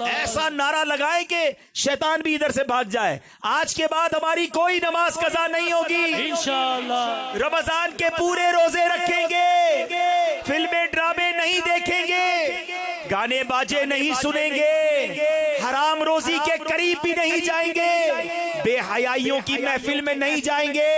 S1: ایسا نعرہ لگائیں کہ شیطان بھی ادھر سے بھاگ جائے، آج کے بعد ہماری کوئی نماز قضا نہیں ہوگی انشاءاللہ۔ رمضان کے پورے روزے رکھیں گے، فلمیں ڈرامے نہیں دیکھیں گے، گانے باجے نہیں سنیں گے، حرام روزی کے قریب بھی نہیں جائیں گے، بے حیائیوں کی محفل میں نہیں جائیں گے،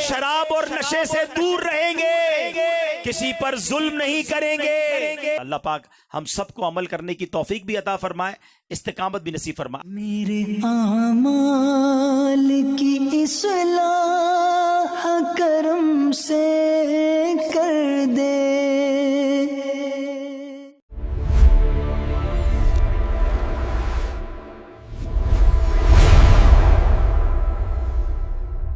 S1: شراب اور نشے سے دور رہیں گے، کسی پر ظلم نہیں کریں گے۔ اللہ پاک ہم سب کو عمل کرنے کی توفیق بھی عطا فرمائے، استقامت بھی نصیب فرمائے۔
S2: میرے اعمال کی اصلاح کرم سے کر دے،